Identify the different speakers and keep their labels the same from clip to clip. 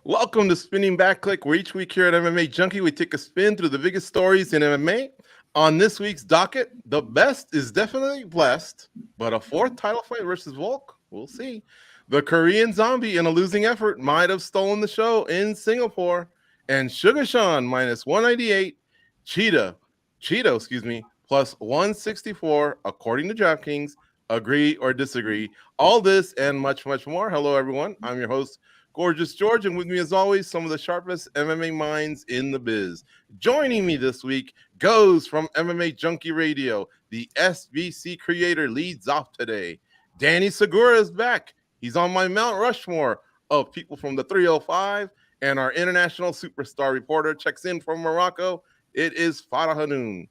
Speaker 1: Welcome to Spinning Back Clique, where each week here at MMA Junkie, we take a spin through the biggest stories in MMA. On this week's docket, the best is definitely blessed, but a fourth title fight versus Volk, we'll see. The Korean Zombie, in a losing effort, might have stolen the show in Singapore. And Sugar Sean, minus 198. Chito, plus 164, according to DraftKings. Agree or disagree. All this and much, much more. Hello, everyone. I'm your host, Gorgeous George, and with me as always, some of the sharpest MMA minds in the biz. Joining me this week goes from MMA Junkie Radio. The SBC creator leads off today. Danny Segura is back. He's on my Mount Rushmore of people from the 305, and our international superstar reporter checks in from Morocco. It is Farah Hanoun.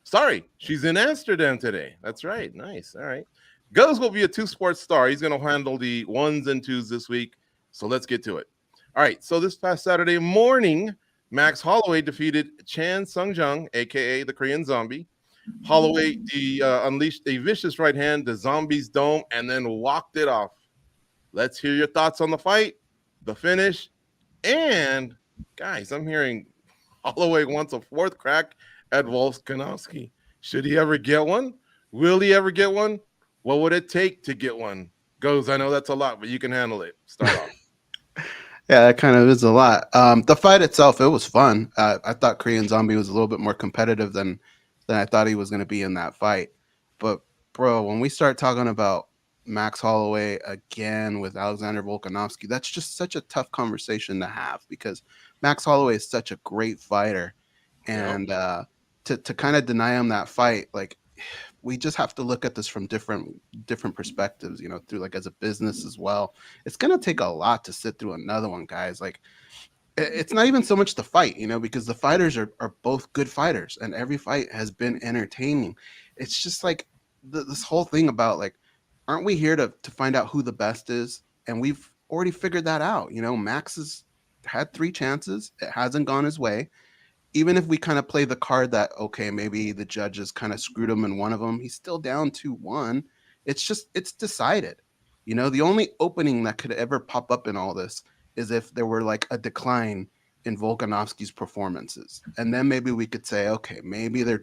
Speaker 1: Sorry, she's in Amsterdam today. That's right. Nice. All right. Goes will be a two-sport star. He's going to handle the ones and twos this week. So let's get to it. All right. So this past Saturday morning, Max Holloway defeated Chan Sung-jung, a.k.a. the Korean Zombie. Holloway unleashed a vicious right hand, the Zombie's dome, and then walked it off. Let's hear your thoughts on the fight, the finish, and, guys, I'm hearing Holloway wants a fourth crack at Volkanovski. Should he ever get one? Will he ever get one? What would it take to get one? Goes, I know that's a lot, but you can handle it. Start off.
Speaker 2: Yeah, that kind of is a lot. The fight itself, it was fun. I thought Korean Zombie was a little bit more competitive than I thought he was going to be in that fight. But, bro, when we start talking about Max Holloway again with Alexander Volkanovski, that's just such a tough conversation to have because Max Holloway is such a great fighter. And to kind of deny him that fight, like, we just have to look at this from different perspectives, you know, through like as a business as well. It's going to take a lot to sit through another one, guys. Like, it's not even so much the fight, you know, because the fighters are both good fighters and every fight has been entertaining. It's just like this whole thing about like, aren't we here to find out who the best is? And we've already figured that out. You know, Max has had 3 chances. It hasn't gone his way. Even if we kind of play the card that, okay, maybe the judges kind of screwed him in one of them, he's still down 2-1. It's decided. You know, the only opening that could ever pop up in all this is if there were like a decline in Volkanovski's performances. And then maybe we could say, okay, maybe they're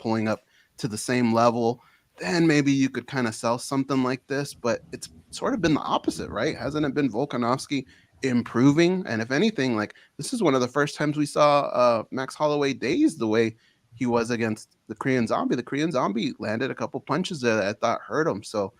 Speaker 2: pulling up to the same level. Then maybe you could kind of sell something like this, but it's sort of been the opposite, right? Hasn't it been Volkanovski improving? And if anything, like, this is one of the first times we saw Max Holloway dazed the way he was against the Korean Zombie. The Korean Zombie landed a couple punches there that I thought hurt him. So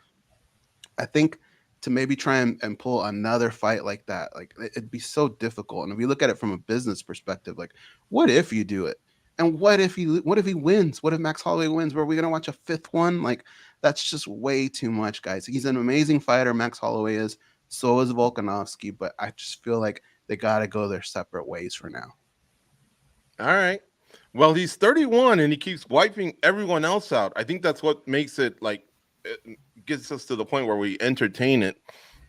Speaker 2: I think to maybe try and pull another fight like that, like, it'd be so difficult. And if we look at it from a business perspective, like, what if you do it? And what if he wins? What if Max Holloway wins? Were we going to watch a 5th one? Like, that's just way too much, guys. He's an amazing fighter, Max Holloway is. So is Volkanovski, but I just feel like they got to go their separate ways for now.
Speaker 1: All right. Well, he's 31 and he keeps wiping everyone else out. I think that's what makes it, like, it gets us to the point where we entertain it.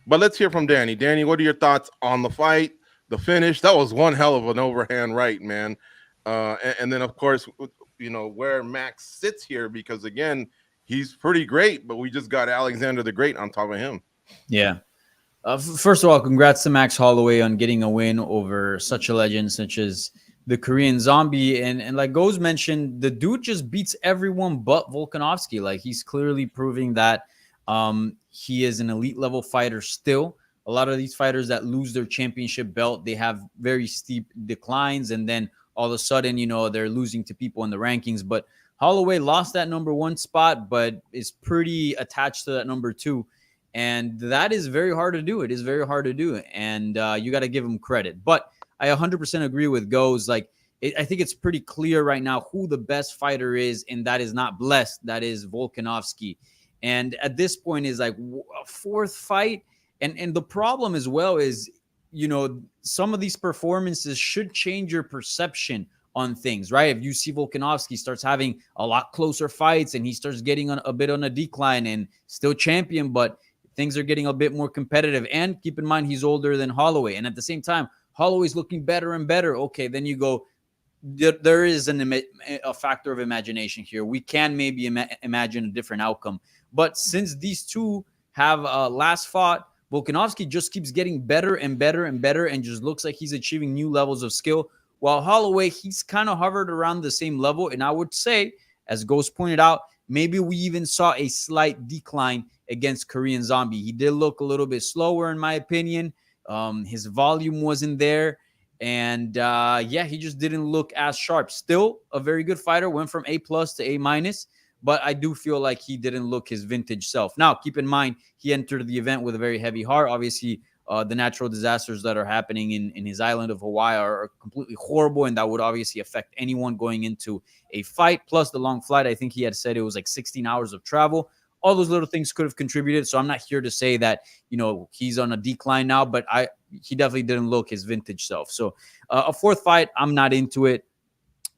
Speaker 1: But let's hear from Danny. Danny, what are your thoughts on the fight, the finish? That was one hell of an overhand right, man. And then, of course, you know, where Max sits here, because, again, he's pretty great, but we just got Alexander the Great on top of him.
Speaker 3: Yeah. First of all, congrats to Max Holloway on getting a win over such a legend such as the Korean Zombie. And like Goz mentioned, the dude just beats everyone but Volkanovski. Like, he's clearly proving that he is an elite level fighter still. A lot of these fighters that lose their championship belt, they have very steep declines. And then all of a sudden, you know, they're losing to people in the rankings. But Holloway lost that #1 spot, but is pretty attached to that #2. And that is very hard to do. It is very hard to do. And you got to give him credit. But I 100% agree with Goz. Like, I think it's pretty clear right now who the best fighter is, and that is not blessed. That is Volkanovski. And at this point is like a 4th fight. And the problem as well is, you know, some of these performances should change your perception on things, right? If you see Volkanovski starts having a lot closer fights and he starts getting a bit on a decline and still champion, but things are getting a bit more competitive. And keep in mind, he's older than Holloway. And at the same time, Holloway's looking better and better. Okay, then you go, there is a factor of imagination here. We can maybe imagine a different outcome. But since these two have last fought Volkanovski just keeps getting better and better and better and just looks like he's achieving new levels of skill. While Holloway, he's kind of hovered around the same level. And I would say, as Ghost pointed out, maybe we even saw a slight decline against Korean Zombie. He did look a little bit slower, in my opinion. His volume wasn't there. And yeah, he just didn't look as sharp. Still a very good fighter, went from A+ to A-, but I do feel like he didn't look his vintage self. Now, keep in mind, he entered the event with a very heavy heart. Obviously, the natural disasters that are happening in his island of Hawaii are completely horrible, and that would obviously affect anyone going into a fight. Plus the long flight, I think he had said it was like 16 hours of travel. All those little things could have contributed. So I'm not here to say that, he's on a decline now, but he definitely didn't look his vintage self. So a fourth fight, I'm not into it.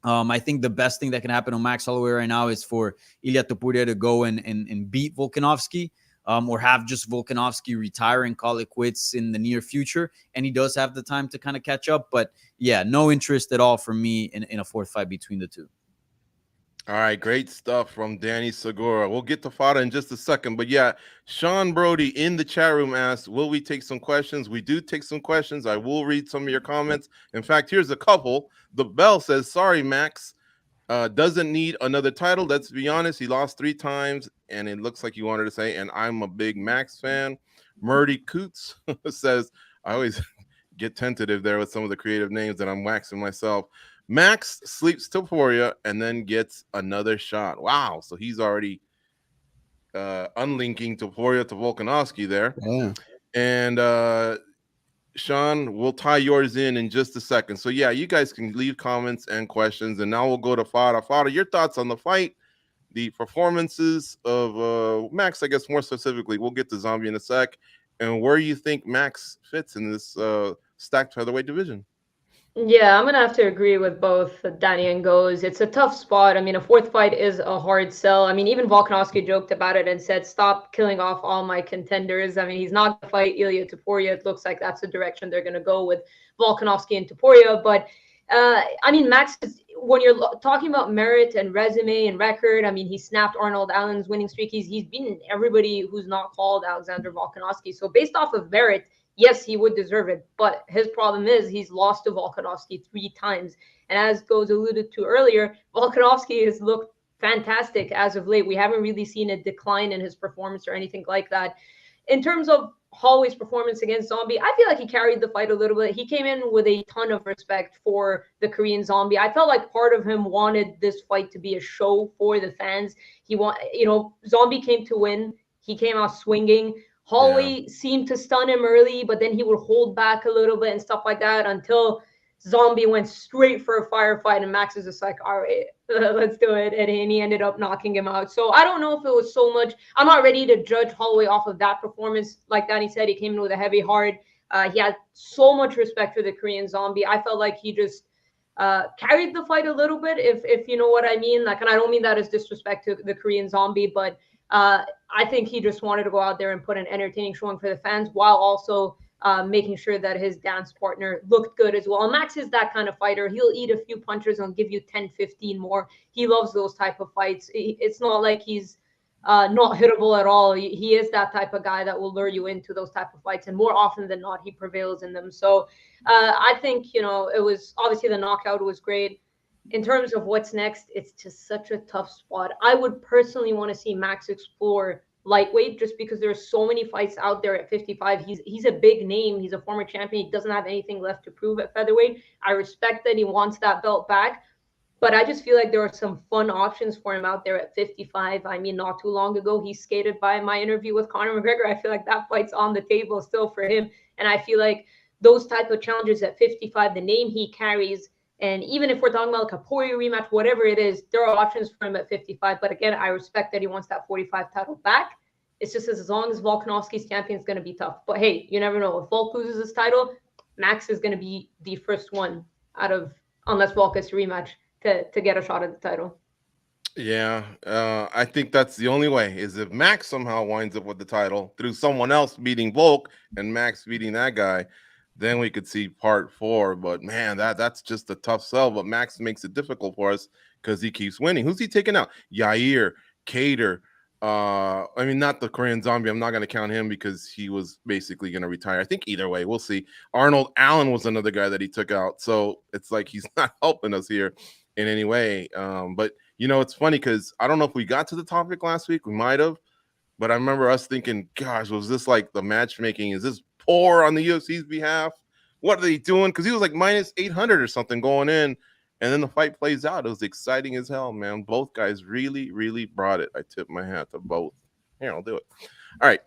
Speaker 3: I think the best thing that can happen on Max Holloway right now is for Ilia Topuria to go and beat Volkanovski, or have just Volkanovski retire and call it quits in the near future. And he does have the time to kind of catch up. But yeah, no interest at all for me in a fourth fight between the two.
Speaker 1: All right, great stuff from Danny Segura. We'll get to Fada in just a second. But yeah, Sean Brody in the chat room asked, will we take some questions? We do take some questions. I will read some of your comments. In fact, here's a couple. The Bell says, sorry, Max. Doesn't need another title. Let's be honest. He lost 3 times, and it looks like you wanted to say, and I'm a big Max fan. Murdy Coots says, I always get tentative there with some of the creative names that I'm waxing myself. Max sleeps Topuria and then gets another shot. Wow. So he's already unlinking Topuria to Volkanovski there.
Speaker 2: Yeah.
Speaker 1: And Sean, we'll tie yours in just a second. So yeah, you guys can leave comments and questions, and now we'll go to Fada. Fada, your thoughts on the fight, the performances of Max, I guess more specifically. We'll get to Zombie in a sec, and where you think Max fits in this stacked featherweight division.
Speaker 4: Yeah, I'm gonna have to agree with both Danny and Goes. It's a tough spot. I mean, a fourth fight is a hard sell. I mean, even Volkanovski joked about it and said, "Stop killing off all my contenders." I mean, he's not gonna fight Ilia Topuria. It looks like that's the direction they're gonna go with Volkanovski and Topuria. But I mean, Max is, when you're talking about merit and resume and record, I mean, he snapped Arnold Allen's winning streak. He's beaten everybody who's not called Alexander Volkanovski. So based off of merit, yes, he would deserve it, but his problem is he's lost to Volkanovski 3 times. And as Goes alluded to earlier, Volkanovski has looked fantastic as of late. We haven't really seen a decline in his performance or anything like that. In terms of Holloway's performance against Zombie, I feel like he carried the fight a little bit. He came in with a ton of respect for the Korean Zombie. I felt like part of him wanted this fight to be a show for the fans. Zombie came to win. He came out swinging. Holloway seemed to stun him early, but then he would hold back a little bit and stuff like that until Zombie went straight for a firefight, and Max is just like, all right, let's do it. And he ended up knocking him out. So I don't know if it was so much. I'm not ready to judge Holloway off of that performance. Like Danny said, he came in with a heavy heart. He had so much respect for the Korean Zombie. I felt like he just carried the fight a little bit, if you know what I mean. Like, and I don't mean that as disrespect to the Korean Zombie, but I think he just wanted to go out there and put an entertaining showing for the fans while also making sure that his dance partner looked good as well. And Max is that kind of fighter. He'll eat a few punches and give you 10, 15 more. He loves those type of fights. It's not like he's not hittable at all. He is that type of guy that will lure you into those type of fights. And more often than not, he prevails in them. So I think, it was obviously the knockout was great. In terms of what's next, it's just such a tough spot. I would personally want to see Max explore lightweight just because there's so many fights out there at 55. He's a big name. He's a former champion. He doesn't have anything left to prove at featherweight. I respect that he wants that belt back, but I just feel like there are some fun options for him out there at 55. I mean, not too long ago, he skated by my interview with Conor McGregor. I feel like that fight's on the table still for him. And I feel like those type of challenges at 55, the name he carries, and even if we're talking about like a Poirier rematch, whatever it is, there are options for him at 55. But again, I respect that he wants that 45 title back. It's just as long as Volkanovski's champion is going to be tough. But hey, you never know. If Volk loses his title, Max is going to be the first one out of, unless Volk gets a rematch, to get a shot at the title.
Speaker 1: Yeah, I think that's the only way, is if Max somehow winds up with the title through someone else beating Volk and Max beating that guy, then we could see part 4. But man, that's just a tough sell. But Max makes it difficult for us because he keeps winning. Who's he taking out? Yair, Cater, I mean, not the Korean Zombie. I'm not going to count him because he was basically going to retire. I think either way, we'll see. Arnold Allen was another guy that he took out. So it's like he's not helping us here in any way. But, you know, it's funny because I don't know if we got to the topic last week. We might have. But I remember us thinking, gosh, was this like the matchmaking? Is this poor on the UFC's behalf? What are they doing? Because he was like minus 800 or something going in. And then the fight plays out. It was exciting as hell, man. Both guys really, really brought it. I tip my hat to both. Here, I'll do it. All right.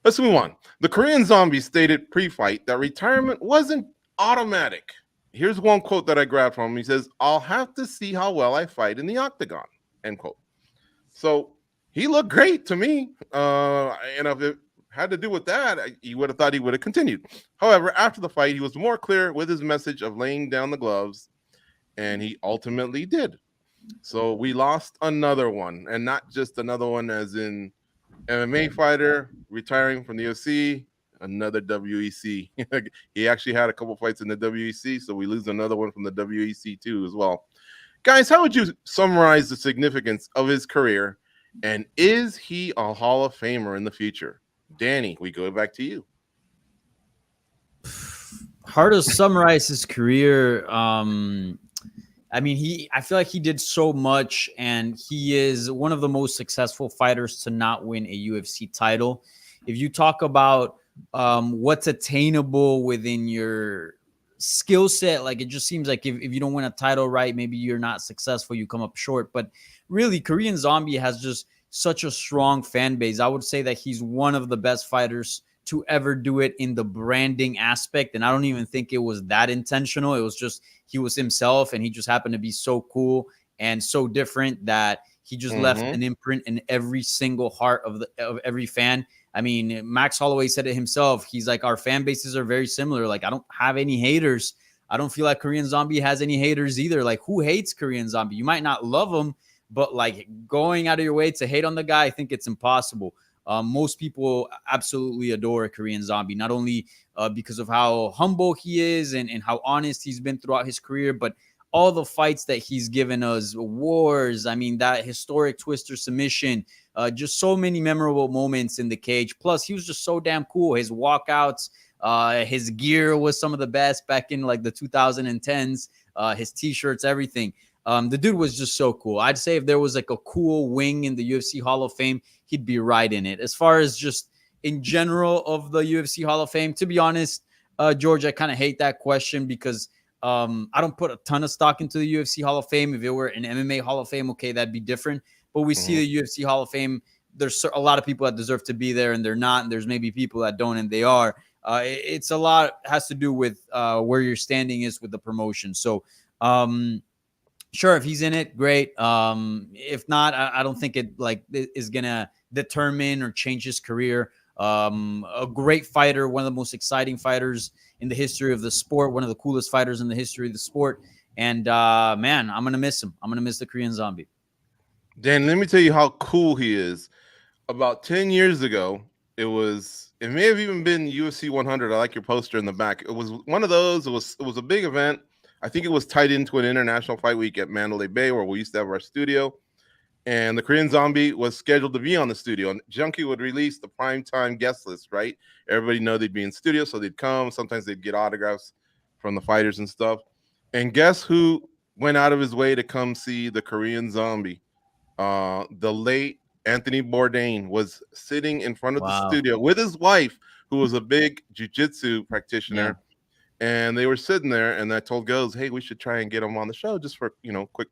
Speaker 1: Let's move on. The Korean Zombie stated pre-fight that retirement wasn't automatic. Here's one quote that I grabbed from him. He says, "I'll have to see how well I fight in the octagon." End quote. So he looked great to me. And if it had to do with that, you would have thought he would have continued. However, after the fight, he was more clear with his message of laying down the gloves. And he ultimately did. So we lost another one, and not just another one as in MMA fighter retiring from the UFC, another WEC. He actually had a couple fights in the WEC, so we lose another one from the WEC too as well. Guys, how would you summarize the significance of his career, and is he a Hall of Famer in the future? Danny, we go back to you.
Speaker 3: Hard to summarize his career. I mean, I feel like he did so much, and he is one of the most successful fighters to not win a UFC title. If you talk about what's attainable within your skill set, like it just seems like if you don't win a title, right, maybe you're not successful, you come up short. But really, Korean Zombie has just such a strong fan base. I would say that he's one of the best fighters to ever do it in the branding aspect. And I don't even think it was that intentional. It was just, he was himself, and he just happened to be so cool and so different that he just left an imprint in every single heart of every fan. I mean, Max Holloway said it himself. He's like, our fan bases are very similar. Like, I don't have any haters. I don't feel like Korean Zombie has any haters either. Like, who hates Korean Zombie? You might not love him, but like going out of your way to hate on the guy, I think it's impossible. Most people absolutely adore Korean Zombie, not only because of how humble he is and how honest he's been throughout his career, but all the fights that he's given us, wars. I mean, that historic twister submission, just so many memorable moments in the cage. Plus, he was just so damn cool. His walkouts, his gear was some of the best back in like the 2010s, his t-shirts, everything. The dude was just so cool. I'd say if there was like a cool wing in the UFC Hall of Fame, he'd be right in it. As far as just in general of the UFC Hall of Fame, to be honest, George, I kind of hate that question because I don't put a ton of stock into the UFC Hall of Fame. If it were an MMA Hall of Fame, okay, that'd be different. But we see the UFC Hall of Fame, there's a lot of people that deserve to be there and they're not. And there's maybe people that don't and they are. It's a lot has to do with where your standing is with the promotion. So, sure, if he's in it, great. If not, I don't think it like is gonna determine or change his career. A great fighter, one of the most exciting fighters in the history of the sport, one of the coolest fighters in the history of the sport. And man, I'm gonna miss him. I'm gonna miss the Korean Zombie.
Speaker 1: Dan, let me tell you how cool he is. About 10 years ago, it may have even been UFC 100. I like your poster in the back. It was one of those. It was a big event. I think it was tied into an international fight week at Mandalay Bay where we used to have our studio. And the Korean Zombie was scheduled to be on the studio. And Junkie would release the primetime guest list, right? Everybody know they'd be in studio, so they'd come. Sometimes they'd get autographs from the fighters and stuff. And guess who went out of his way to come see the Korean Zombie? The late Anthony Bourdain was sitting in front of the studio with his wife, who was a big jiu-jitsu practitioner. Yeah. And they were sitting there, and I told Goes, hey, we should try and get him on the show just for, quick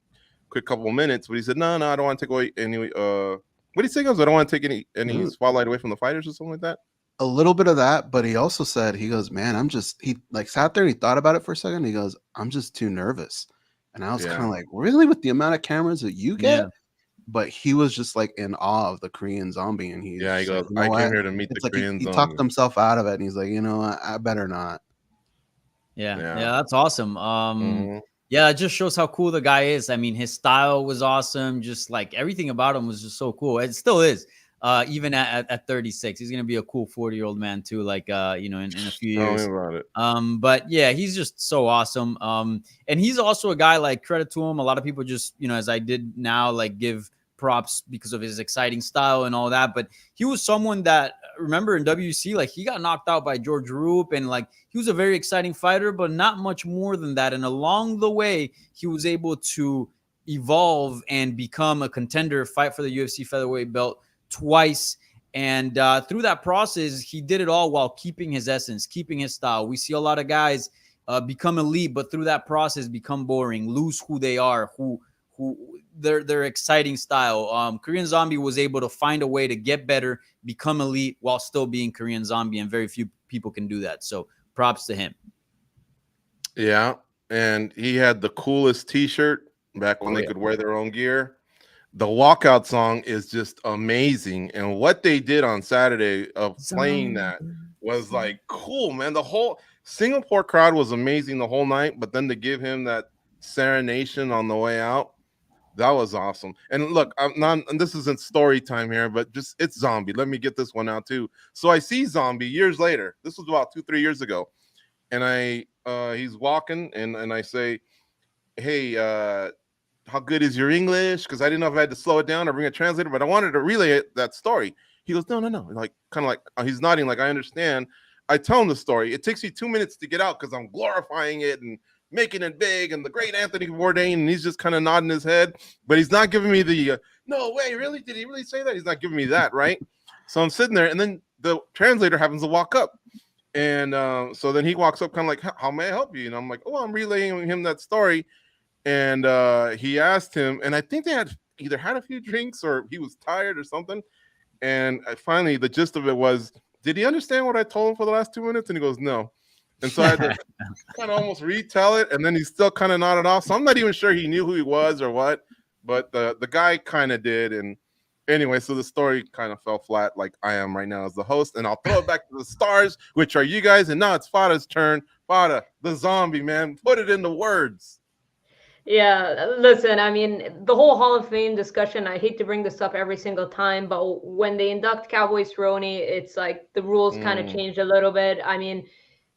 Speaker 1: couple of minutes. But he said, no, I don't want to take away any, what do you say, Goes? I don't want to take any spotlight away from the fighters or something like that?
Speaker 2: A little bit of that, but he also said, he goes, man, he like sat there and he thought about it for a second. He goes, I'm just too nervous. And I was kind of like, really, with the amount of cameras that you get? Yeah. But he was just like in awe of the Korean Zombie. And he
Speaker 1: goes, I came here to meet the Korean Zombie.
Speaker 2: He talked himself out of it, and he's like, I better not.
Speaker 3: Yeah, that's awesome. Yeah, it just shows how cool the guy is. I mean, his style was awesome. Just like everything about him was just so cool. It still is. Even at 36, he's gonna be a cool 40-year-old man too. Like in a few years.
Speaker 1: Tell me about it.
Speaker 3: But yeah, he's just so awesome. And he's also a guy, like, credit to him. A lot of people just as I did now, like, give props because of his exciting style and all that. But he was someone that, remember in WC, like he got knocked out by George Roop, and like he was a very exciting fighter, but not much more than that. And along the way, he was able to evolve and become a contender, fight for the UFC featherweight belt twice. And through that process, he did it all while keeping his essence, keeping his style. We see a lot of guys become elite, but through that process become boring, lose who they are, who their exciting style. Korean Zombie was able to find a way to get better, become elite while still being Korean Zombie, and very few people can do that. So props to him.
Speaker 1: Yeah, and he had the coolest T-shirt back when they could wear their own gear. The walkout song is just amazing, and what they did on Saturday of playing that was like cool, man. The whole Singapore crowd was amazing the whole night, but then to give him that serenation on the way out, that was awesome. And look, I'm not, and this isn't story time here, but just it's Zombie. Let me get this one out too. So I see Zombie years later. This was about 2-3 years ago, and he's walking, and I say, hey, how good is your English? Because I didn't know if I had to slow it down or bring a translator, but I wanted to relay that story. He goes, no. Like, kind of like, he's nodding, like, I understand. I tell him the story. It takes me 2 minutes to get out because I'm glorifying it and making it big and the great Anthony Bourdain, and he's just kind of nodding his head, but he's not giving me the, no way, really? Did he really say that? He's not giving me that, right? So I'm sitting there, and then the translator happens to walk up. And so then he walks up kind of like, how may I help you? And I'm like, oh, I'm relaying him that story. And he asked him, and I think they had either had a few drinks or he was tired or something. And finally, the gist of it was, did he understand what I told him for the last 2 minutes? And he goes, no. And so I had to kind of almost retell it. And then he still kind of nodded off. So I'm not even sure he knew who he was or what, but the guy kind of did. And anyway, so the story kind of fell flat like I am right now as the host. And I'll throw it back to the stars, which are you guys. And now it's Fada's turn. Fada, the Zombie, man. Put it into words.
Speaker 4: Yeah, listen, I mean, the whole Hall of Fame discussion, I hate to bring this up every single time, but when they induct Cowboy Cerrone, it's like the rules kind of changed a little bit. I mean,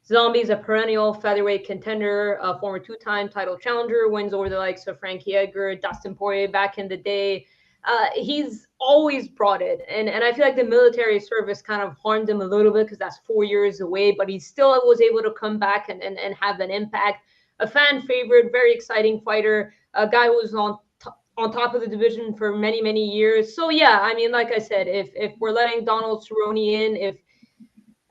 Speaker 4: Zombie's a perennial featherweight contender, a former two-time title challenger, wins over the likes of Frankie Edgar, Dustin Poirier back in the day. He's always brought it. And I feel like the military service kind of harmed him a little bit because that's 4 years away, but he still was able to come back and have an impact. A fan favorite, very exciting fighter, a guy who was on top of the division for many, many years. So yeah, I mean, like I said, if we're letting Donald Cerrone in, if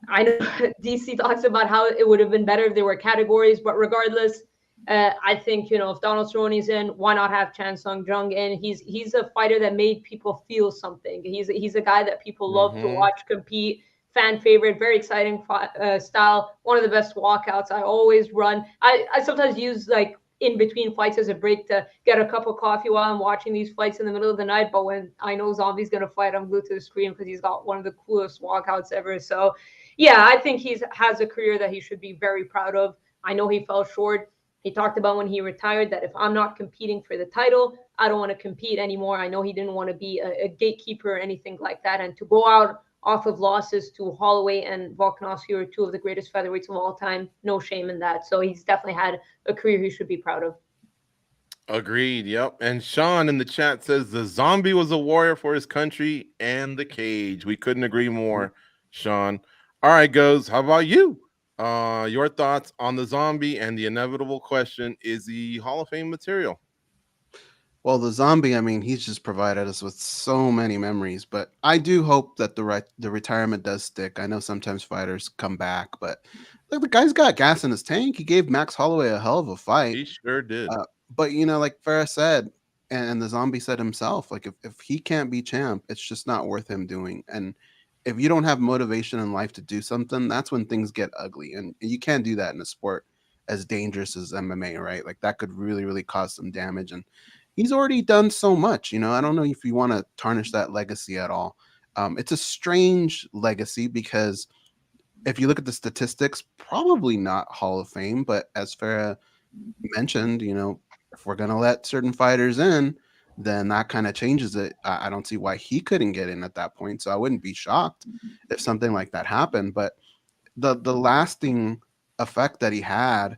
Speaker 4: I know DC talks about how it would have been better if there were categories, but regardless, I think, if Donald Cerrone's in, why not have Chan Sung Jung in? He's a fighter that made people feel something. He's a guy that people love to watch compete. Fan favorite, very exciting style. One of the best walkouts. I always run. I sometimes use like in between fights as a break to get a cup of coffee while I'm watching these fights in the middle of the night. But when I know Zombie's going to fight, I'm glued to the screen because he's got one of the coolest walkouts ever. So yeah, I think he has a career that he should be very proud of. I know he fell short. He talked about when he retired that if I'm not competing for the title, I don't want to compete anymore. I know he didn't want to be a gatekeeper or anything like that. And to go out off of losses to Holloway and Volkanovski, who are two of the greatest featherweights of all time, no shame in that. So he's definitely had a career he should be proud of.
Speaker 1: Agreed. Yep. And Sean in the chat says the Zombie was a warrior for his country and the cage. We couldn't agree more, Sean. All right, goes. How about you? Your thoughts on the Zombie and the inevitable question: is he Hall of Fame material?
Speaker 2: Well, the Zombie, I mean, he's just provided us with so many memories, but I do hope that the retirement does stick. I know sometimes fighters come back, but look, the guy's got gas in his tank. He gave Max Holloway a hell of a fight.
Speaker 1: He sure did.
Speaker 2: But like Farah said, and the Zombie said himself, like if he can't be champ, it's just not worth him doing. And if you don't have motivation in life to do something, that's when things get ugly. And you can't do that in a sport as dangerous as MMA, right? Like that could really, really cause some damage. And he's already done so much. I don't know if you want to tarnish that legacy at all. It's a strange legacy because if you look at the statistics, probably not Hall of Fame. But as Farah mentioned, if we're going to let certain fighters in, then that kind of changes it. I don't see why he couldn't get in at that point. So I wouldn't be shocked if something like that happened. But the lasting effect that he had,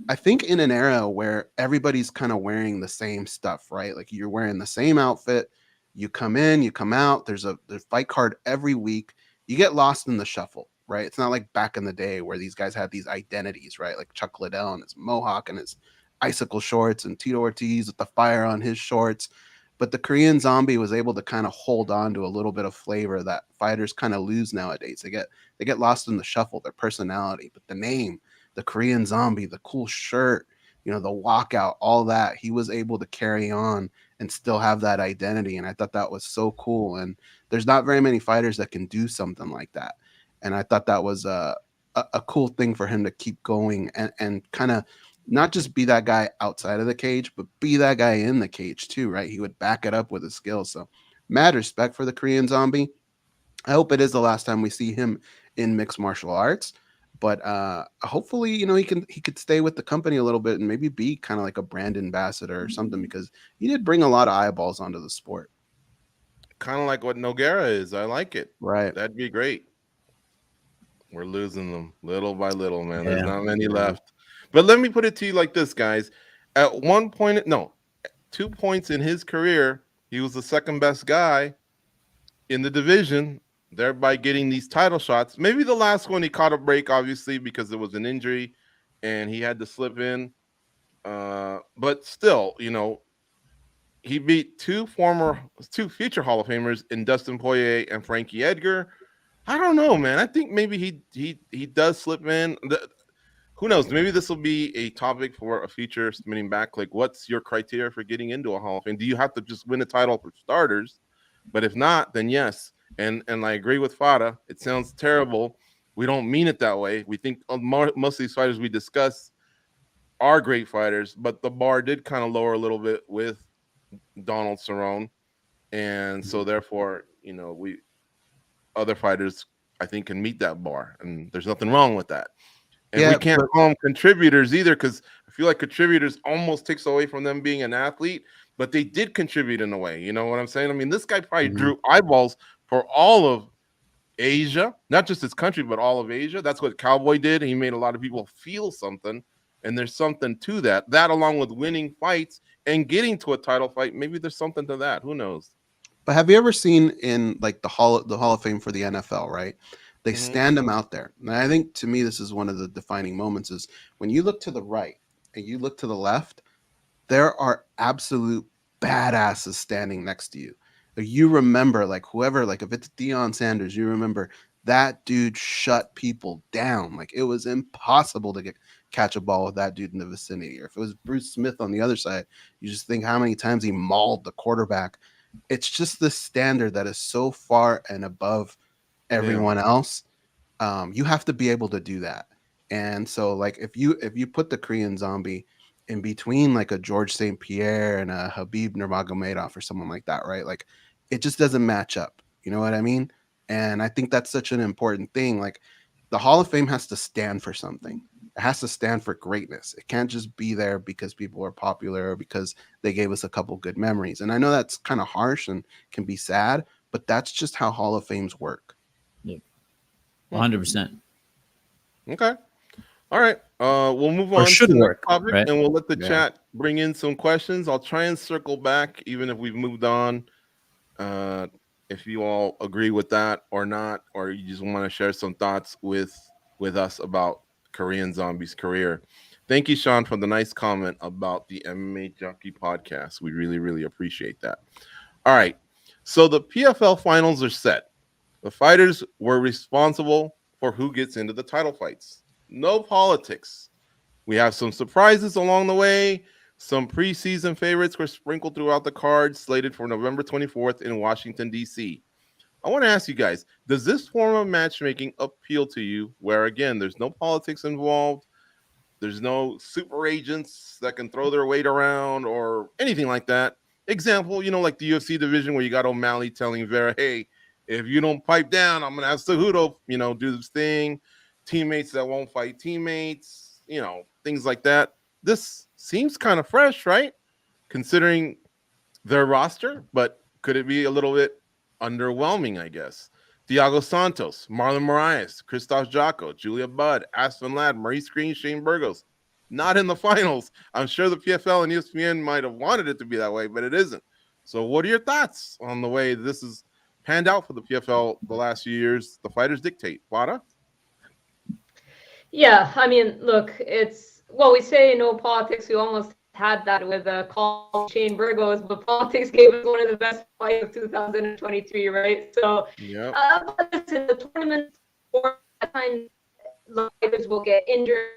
Speaker 2: I think in an era where everybody's kind of wearing the same stuff, right? Like you're wearing the same outfit, You come in, you come out. There's a fight card every week. You get lost in the shuffle, right? It's not like back in the day where these guys had these identities, right? Like Chuck Liddell and his mohawk and his icicle shorts, and Tito Ortiz with the fire on his shorts. But the Korean Zombie was able to kind of hold on to a little bit of flavor that fighters kind of lose nowadays. They get lost in the shuffle, their personality, but the name, the Korean Zombie, the cool shirt, the walkout, all that, he was able to carry on and still have that identity. And I thought that was so cool. And there's not very many fighters that can do something like that. And I thought that was a cool thing for him to keep going and kind of not just be that guy outside of the cage, but be that guy in the cage too, right? He would back it up with his skills. So mad respect for the Korean Zombie. I hope it is the last time we see him in mixed martial arts. But hopefully, he could stay with the company a little bit and maybe be kind of like a brand ambassador or something, because he did bring a lot of eyeballs onto the sport.
Speaker 1: Kind of like what Nogueira is. I like it.
Speaker 2: Right.
Speaker 1: That'd be great. We're losing them little by little, man.
Speaker 3: Yeah.
Speaker 1: There's not many left. But let me put it to you like this, guys. At 2 points in his career, he was the second best guy in the division, thereby getting these title shots. Maybe the last one he caught a break, obviously, because there was an injury and he had to slip in. But still, he beat two future Hall of Famers in Dustin Poirier and Frankie Edgar. I don't know, man. I think maybe he does slip in. Who knows? Maybe this will be a topic for a future Spinning Back Clique. What's your criteria for getting into a Hall of Fame? Do you have to just win a title for starters? But if not, then yes. And I agree with Fada. It sounds terrible. We don't mean it that way. We think most of these fighters we discuss are great fighters, but the bar did kind of lower a little bit with Donald Cerrone. And so therefore, other fighters, I think, can meet that bar. And there's nothing wrong with that. And we can't call them contributors either, because I feel like contributors almost takes away from them being an athlete, but they did contribute in a way. You know what I'm saying? I mean, this guy probably drew eyeballs for all of Asia, not just his country, but all of Asia. That's what Cowboy did. He made a lot of people feel something, and there's something to that. That, along with winning fights and getting to a title fight, maybe there's something to that. Who knows?
Speaker 2: But have you ever seen in like the Hall of Fame for the NFL, right? They stand them out there. And I think, to me, this is one of the defining moments, is when you look to the right and you look to the left, there are absolute badasses standing next to you. You remember, like, whoever, like if it's Deion Sanders, you remember that dude shut people down. Like, it was impossible to catch a ball with that dude in the vicinity. Or if it was Bruce Smith on the other side, you just think how many times he mauled the quarterback. It's just the standard that is so far and above everyone else. You have to be able to do that. And so, like, if you put the Korean Zombie in between like a George St. Pierre and a Habib Nurmagomedov or someone like that, right? Like, it just doesn't match up. You know what I mean? And I think that's such an important thing. Like, the Hall of Fame has to stand for something. It has to stand for greatness. It can't just be there because people are popular or because they gave us a couple good memories. And I know that's kind of harsh and can be sad, but that's just how Hall of Fames work.
Speaker 3: Yeah. 100%.
Speaker 1: Okay. All right. We'll move on
Speaker 3: should
Speaker 1: to the
Speaker 3: work,
Speaker 1: topic,
Speaker 3: right?
Speaker 1: and we'll let the chat bring in some questions. I'll try and circle back, even if we've moved on. If you all agree with that or not, or you just want to share some thoughts with us about Korean Zombie's career. Thank you, Sean, for the nice comment about the MMA Junkie podcast. We really, really appreciate that. All right. So the PFL finals are set. The fighters were responsible for who gets into the title fights. No politics. We have some surprises along the way. Some preseason favorites were sprinkled throughout the card, slated for November 24th in Washington, D.C. I want to ask you guys, does this form of matchmaking appeal to you, where, again, there's no politics involved, there's no super agents that can throw their weight around or anything like that? Example, like the UFC division where you got O'Malley telling Vera, hey, if you don't pipe down, I'm going to have Cejudo, do this thing. Teammates that won't fight teammates, things like that. This seems kind of fresh, right? Considering their roster, but could it be a little bit underwhelming, I guess? Thiago Santos, Marlon Moraes, Christoph Jocko, Julia Budd, Aspen Ladd, Maurice Green, Shane Burgos. Not in the finals. I'm sure the PFL and ESPN might have wanted it to be that way, but it isn't. So, what are your thoughts on the way this is panned out for the PFL the last few years? The fighters dictate. Wada?
Speaker 4: Yeah, I mean, look, it's well, we say no politics. We almost had that with call Shane Burgos, but politics gave us one of the best fights of 2023, right? So,
Speaker 1: Yep.
Speaker 4: but listen, the tournament for at times the fighters will get injured.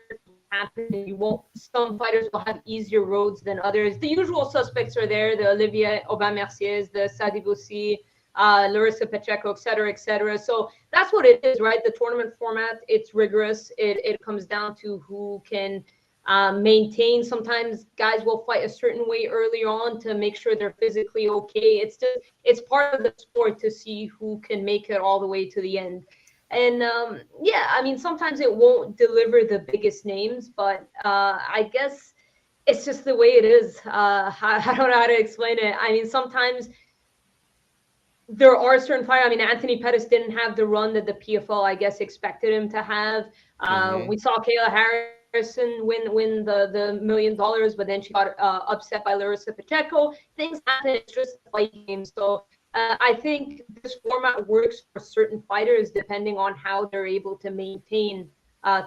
Speaker 4: Happen. You won't. Some fighters will have easier roads than others. The usual suspects are there: the Olivier Aubin-Merciers, the Sadi Boussi, Larissa Pacheco, et cetera, et cetera. So that's what it is, right? The tournament format, it's rigorous. It comes down to who can maintain. Sometimes guys will fight a certain way early on to make sure they're physically okay. It's part of the sport to see who can make it all the way to the end. And yeah, I mean, sometimes it won't deliver the biggest names, but I guess it's just the way it is. I don't know how to explain it. I mean, sometimes there are certain fighters. I mean, Anthony Pettis didn't have the run that the PFL, I guess, expected him to have.
Speaker 1: Mm-hmm.
Speaker 4: We saw Kayla Harrison win the $1 million, but then she got upset by Larissa Pacheco. Things happen. It's just a fight game. So I think this format works for certain fighters depending on how they're able to maintain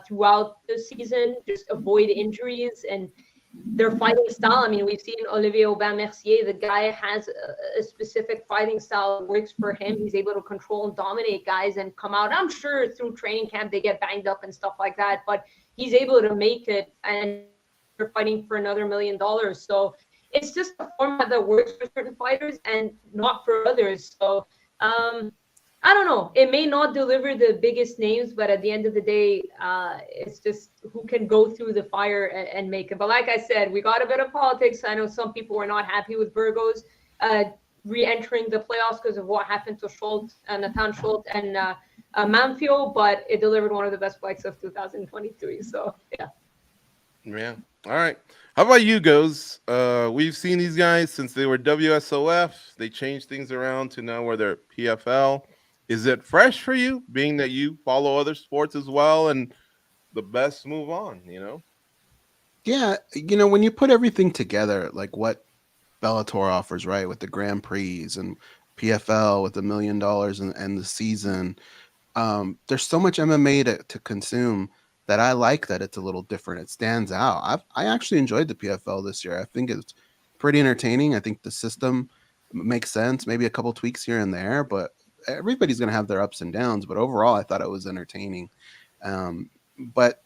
Speaker 4: throughout the season, just avoid injuries and their fighting style. I mean, we've seen Olivier Aubin-Mercier. The guy has a specific fighting style that works for him. He's able to control and dominate guys and come out. I'm sure through training camp they get banged up and stuff like that, but he's able to make it, and they're fighting for another $1 million. So it's just a format that works for certain fighters and not for others. So I don't know. It may not deliver the biggest names, but at the end of the day, it's just who can go through the fire and make it. But like I said, we got a bit of politics. I know some people were not happy with Burgos re-entering the playoffs because of what happened to Schultz, Nathan Schultz, and Manfield, but it delivered one of the best fights of 2023. So, yeah.
Speaker 1: Yeah. All right. How about you, Goes? We've seen these guys since they were WSOF. They changed things around to now where they're PFL. Is it fresh for you, being that you follow other sports as well, and the best move on?
Speaker 2: Yeah, when you put everything together, like what Bellator offers, right, with the Grand Prix and PFL with $1 million and the season, there's so much MMA to consume that I like that it's a little different. It stands out. I actually enjoyed the PFL this year. I think it's pretty entertaining. I think the system makes sense. Maybe a couple tweaks here and there, but everybody's going to have their ups and downs. But overall, I thought it was entertaining. But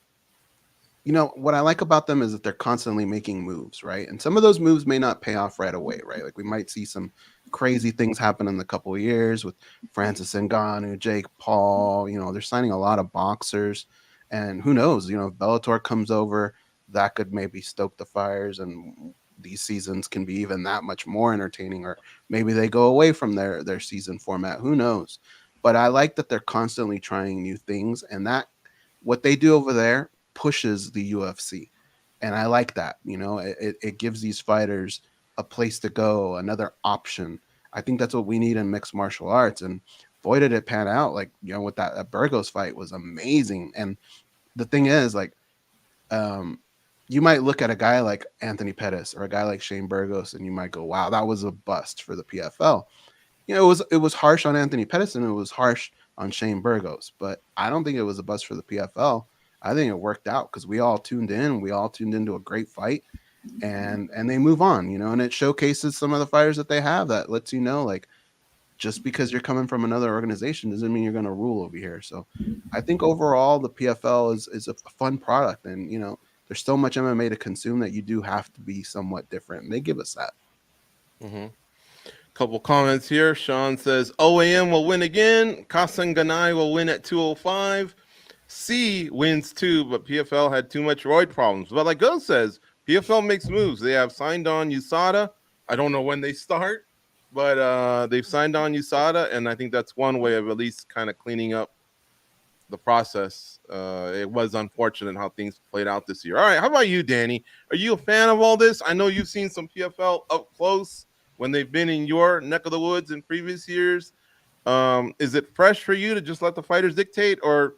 Speaker 2: what I like about them is that they're constantly making moves, right? And some of those moves may not pay off right away, right? Like we might see some crazy things happen in the couple of years with Francis Ngannou, Jake Paul. They're signing a lot of boxers, and who knows? If Bellator comes over, that could maybe stoke the fires, and these seasons can be even that much more entertaining. Or maybe they go away from their season format. Who knows? But I like that they're constantly trying new things, and that what they do over there pushes the UFC. And I like that. It gives these fighters a place to go, another option. I think that's what we need in mixed martial arts. And boy, did it pan out. Like, with that Burgos fight was amazing. And the thing is, like, you might look at a guy like Anthony Pettis or a guy like Shane Burgos, and you might go, wow, that was a bust for the PFL. It was harsh on Anthony Pettis and it was harsh on Shane Burgos, but I don't think it was a bust for the PFL. I think it worked out because we all tuned in. We all tuned into a great fight, and they move on, and it showcases some of the fighters that they have. That lets you know, like, just because you're coming from another organization doesn't mean you're going to rule over here. So I think overall the PFL is a fun product, and there's so much MMA to consume that you do have to be somewhat different, and they give us that.
Speaker 1: Mm-hmm. Couple comments here. Sean says OAM will win again. Kasan Ganai will win at 205. C wins too, but PFL had too much roid problems. But like Go says, PFL makes moves. They have signed on USADA. I don't know when they start, but they've signed on USADA, and I think that's one way of at least kind of cleaning up the process. It was unfortunate how things played out this year. All right, how about you, Danny? Are you a fan of all this? I know you've seen some PFL up close when they've been in your neck of the woods in previous years. Is it fresh for you to just let the fighters dictate, or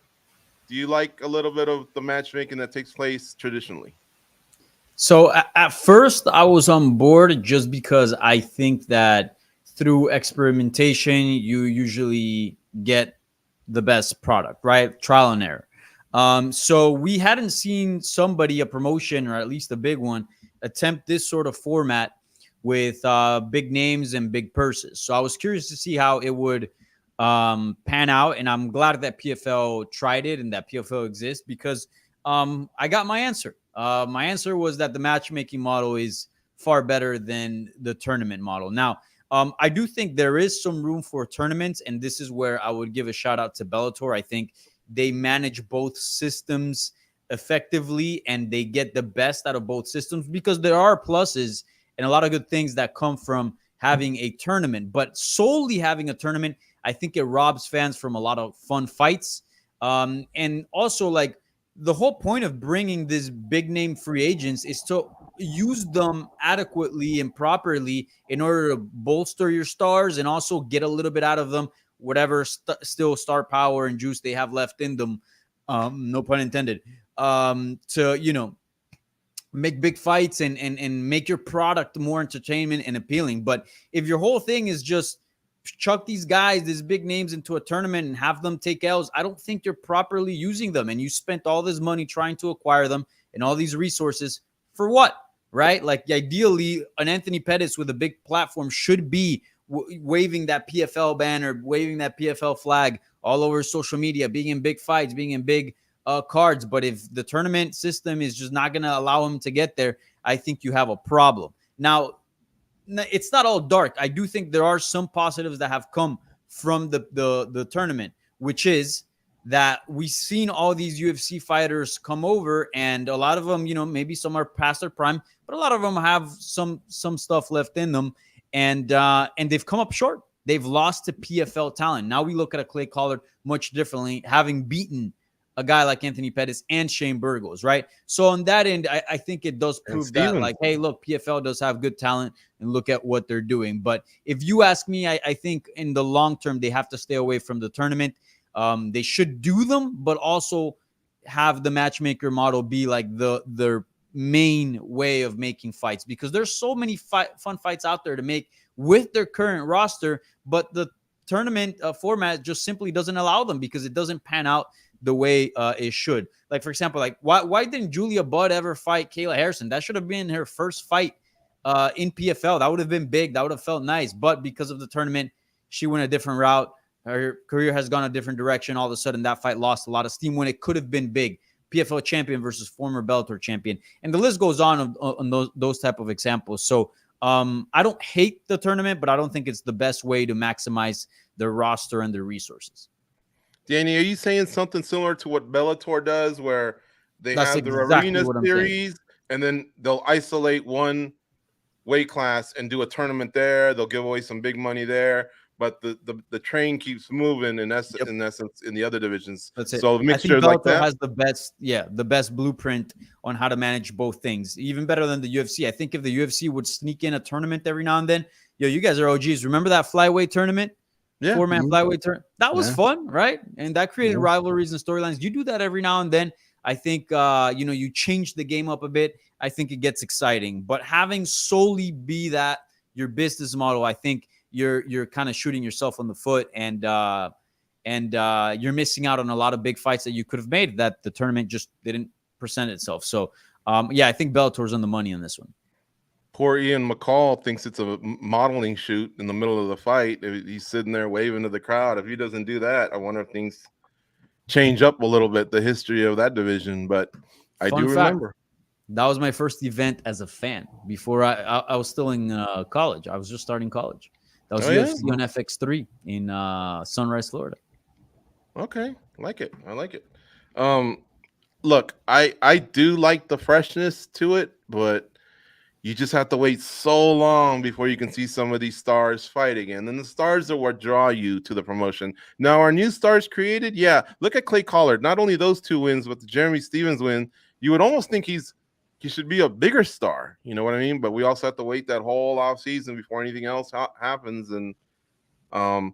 Speaker 1: do you like a little bit of the matchmaking that takes place traditionally?
Speaker 3: So at first, I was on board just because I think that through experimentation, you usually get the best product, right? Trial and error. So we hadn't seen somebody, a promotion or at least a big one, attempt this sort of format with big names and big purses. So I was curious to see how it would pan out, and I'm glad that PFL tried it and that PFL exists because I got my answer. My answer was that the matchmaking model is far better than the tournament model. Now, I do think there is some room for tournaments, and this is where I would give a shout out to Bellator. I think they manage both systems effectively and they get the best out of both systems because there are pluses and a lot of good things that come from having a tournament. But solely having a tournament, I think it robs fans from a lot of fun fights. And also, like, the whole point of bringing these big name free agents is to use them adequately and properly in order to bolster your stars and also get a little bit out of them, whatever still star power and juice they have left in them. No pun intended. To, you know, make big fights and make your product more entertainment and appealing. But if your whole thing is just chuck these guys, these big names into a tournament and have them take L's, I don't think you're properly using them. And you spent all this money trying to acquire them and all these resources for what? Right? Like, ideally, an Anthony Pettis with a big platform should be waving that PFL banner, waving that PFL flag all over social media, being in big fights, being in big cards. But if the tournament system is just not going to allow him to get there, I think you have a problem. Now, it's not all dark. I do think there are some positives that have come from the tournament, which is that we've seen all these UFC fighters come over, and a lot of them, you know, maybe some are past their prime, but a lot of them have some stuff left in them, and they've come up short. They've lost to PFL talent. Now we look at a Clay Collard much differently, having beaten a guy like Anthony Pettis and Shane Burgos, right? So on that end, I think it does prove that, like, hey, look, PFL does have good talent, and look at what they're doing. But if you ask me, I think in the long term, they have to stay away from the tournament. They should do them, but also have the matchmaker model be like their main way of making fights, because there's so many fun fights out there to make with their current roster, but the tournament format just simply doesn't allow them because it doesn't pan out the way it should. Like, for example, like why didn't Julia Budd ever fight Kayla Harrison? That should have been her first fight in PFL. That would have been big. That would have felt nice. But because of the tournament, she went a different route. Her career has gone a different direction. All of a sudden, that fight lost a lot of steam when it could have been big. PFL champion versus former Bellator champion. And the list goes on those type of examples. So I don't hate the tournament, but I don't think it's the best way to maximize their roster and their resources.
Speaker 1: Danny, are you saying something similar to what Bellator does, where they
Speaker 3: That's
Speaker 1: have the
Speaker 3: exactly
Speaker 1: arena
Speaker 3: what I'm
Speaker 1: series and then they'll isolate one weight class and do a tournament there? They'll give away some big money there, but the train keeps moving in essence, in the other divisions.
Speaker 3: That's it.
Speaker 1: So
Speaker 3: I think
Speaker 1: mixture
Speaker 3: Bellator
Speaker 1: like that
Speaker 3: has the best blueprint on how to manage both things, even better than the UFC. I think if the UFC would sneak in a tournament every now and then, you guys are OGs. Remember that flyweight tournament?
Speaker 1: Yeah.
Speaker 3: 4-man flyweight tournament. That was fun, right? And that created rivalries and storylines. You do that every now and then. I think you change the game up a bit. I think it gets exciting. But having solely be that your business model, I think you're kind of shooting yourself on the foot, and you're missing out on a lot of big fights that you could have made that the tournament just didn't present itself. So I think Bellator's on the money on this one.
Speaker 1: Poor Ian McCall thinks it's a modeling shoot in the middle of the fight. He's sitting there waving to the crowd. If he doesn't do that, I wonder if things change up a little bit, the history of that division. But I do remember.
Speaker 3: That was my first event as a fan before I was still in college. I was just starting college. That was UFC on FX3 in Sunrise, Florida.
Speaker 1: Okay. I like it. Look, I do like the freshness to it, but you just have to wait so long before you can see some of these stars fight again. And the stars are what draw you to the promotion. Now, are new stars created? Yeah. Look at Clay Collard. Not only those 2 wins, but the Jeremy Stevens win. You would almost think he should be a bigger star. You know what I mean? But we also have to wait that whole off season before anything else happens. And I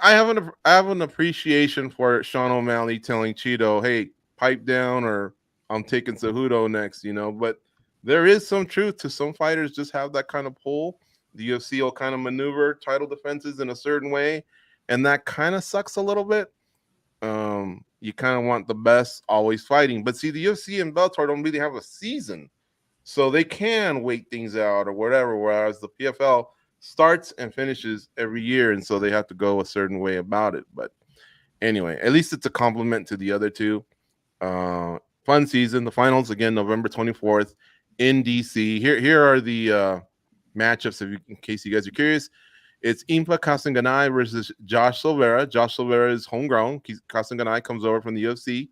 Speaker 1: have an appreciation for Sean O'Malley telling Chito, "Hey, pipe down, or I'm taking Cejudo next." But there is some truth to some fighters just have that kind of pull. The UFC will kind of maneuver title defenses in a certain way, and that kind of sucks a little bit. You kind of want the best always fighting, but see, the UFC and Bellator don't really have a season, so they can wait things out or whatever. Whereas the PFL starts and finishes every year, and so they have to go a certain way about it. But anyway, at least it's a compliment to the other two. Fun season. The finals again, November 24th in DC. Here are the matchups, in case you guys are curious. It's Impa Kasanganay versus Josh Silveira. Josh Silveira is homegrown. Kasanganay comes over from the UFC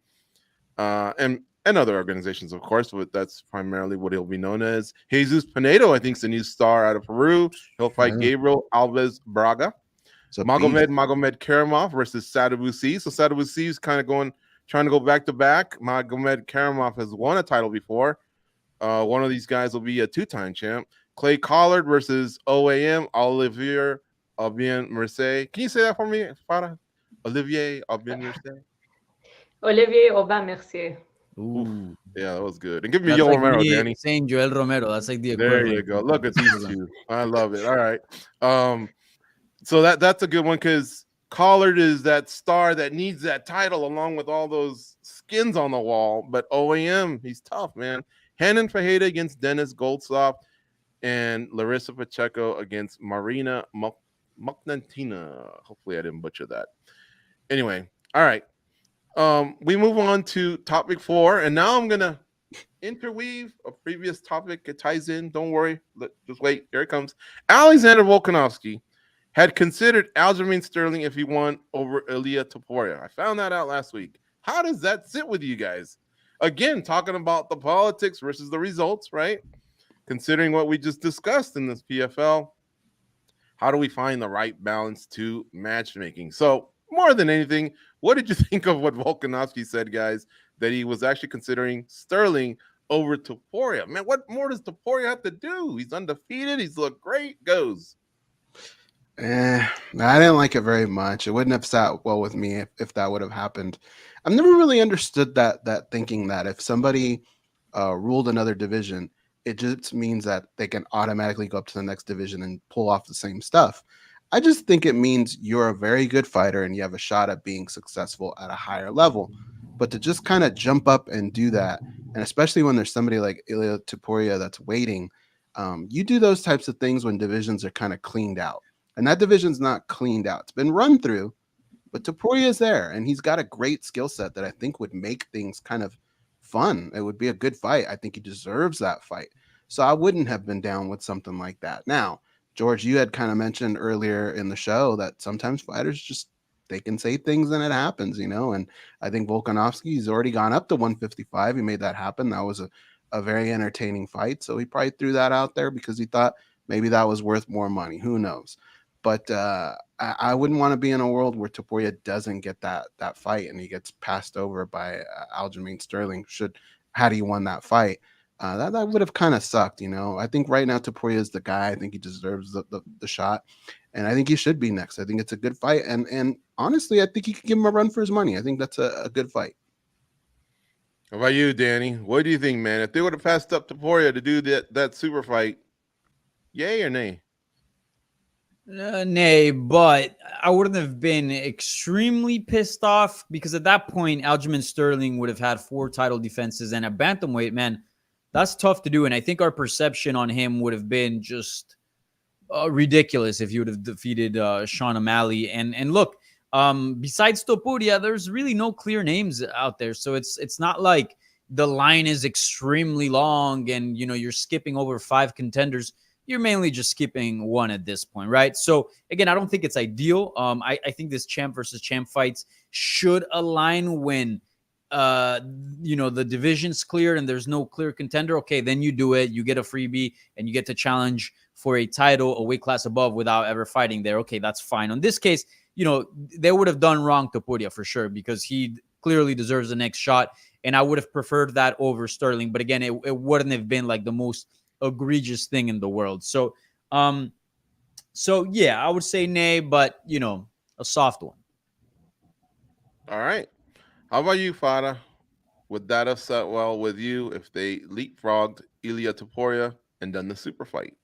Speaker 1: and other organizations, of course, but that's primarily what he'll be known as. Jesus Pinedo, I think, is the new star out of Peru. He'll fight Gabriel Alves Braga. Magomed Karamov versus Sadavusi. So Sadavusi is kind of trying to go back to back. Magomed Karamov has won a title before. One of these guys will be a two-time champ. Clay Collard versus OAM, Olivier Aubin Mercier. Can you say that for me, Farah? Olivier Aubin Mercier?
Speaker 4: Olivier Aubin Mercier.
Speaker 1: Ooh, yeah, that was good. And give me Joel Romero, Danny.
Speaker 3: Saying Joel Romero. That's like the equivalent.
Speaker 1: There you go. Look at these two. I love it. All right. So that's a good one because Collard is that star that needs that title along with all those skins on the wall. But OAM, he's tough, man. Hanan Fajeda against Dennis Goldsoft and Larissa Pacheco against Marina Muknantina. Hopefully I didn't butcher that. Anyway, all right. We move on to topic 4, and now I'm gonna interweave a previous topic. It ties in. Don't worry. Just wait. Here it comes. Alexander Volkanovski had considered Aljamain Sterling if he won over Ilia Topuria. I found that out last week. How does that sit with you guys? Again, talking about the politics versus the results, right? Considering what we just discussed in this PFL, how do we find the right balance to matchmaking? So, more than anything, what did you think of what Volkanovski said, guys, that he was actually considering Sterling over Topuria? Man, what more does Topuria have to do? He's undefeated. He's looked great. Goes.
Speaker 2: I didn't like it very much. It wouldn't have sat well with me if that would have happened. I've never really understood that thinking that if somebody ruled another division, it just means that they can automatically go up to the next division and pull off the same stuff. I just think it means you're a very good fighter and you have a shot at being successful at a higher level. But to just kind of jump up and do that, and especially when there's somebody like Ilia Topuria that's waiting, you do those types of things when divisions are kind of cleaned out. And that division's not cleaned out. It's been run through, but Topuria is there, and he's got a great skill set that I think would make things kind of fun. It would be a good fight. I think he deserves that fight. So I wouldn't have been down with something like that. Now, George, you had kind of mentioned earlier in the show that sometimes fighters just, they can say things and it happens, and I think Volkanovski's already gone up to 155. He made that happen. That was a very entertaining fight. So he probably threw that out there because he thought maybe that was worth more money. Who knows? But I wouldn't want to be in a world where Topuria doesn't get that fight and he gets passed over by Aljamain Sterling had he won that fight. That would have kind of sucked, I think right now Topuria is the guy. I think he deserves the shot, and I think he should be next. I think it's a good fight, and honestly, I think he could give him a run for his money. I think that's a good fight.
Speaker 1: How about you, Danny? What do you think, man? If they would have passed up Topuria to do that super fight, yay or nay?
Speaker 3: Nay, but I wouldn't have been extremely pissed off because at that point, Aljamain Sterling would have had 4 title defenses, and at bantamweight, man, that's tough to do. And I think our perception on him would have been just ridiculous if he would have defeated Sean O'Malley. And look, besides Topuria, there's really no clear names out there, so it's not like the line is extremely long and you're skipping over 5 contenders. You're mainly just skipping 1 at this point, right? So again, I don't think it's ideal. I think this champ versus champ fights should align when the division's cleared and there's no clear contender. Okay, then you do it. You get a freebie and you get to challenge for a title, a weight class above without ever fighting there. Okay, that's fine. In this case, they would have done wrong to Topuria for sure because he clearly deserves the next shot, and I would have preferred that over Sterling. But again, it wouldn't have been like the most egregious thing in the world. So yeah, I would say nay, but a soft one.
Speaker 1: All right. How about you, Fada? Would that have set well with you if they leapfrogged Ilia Topuria, and then the super fight.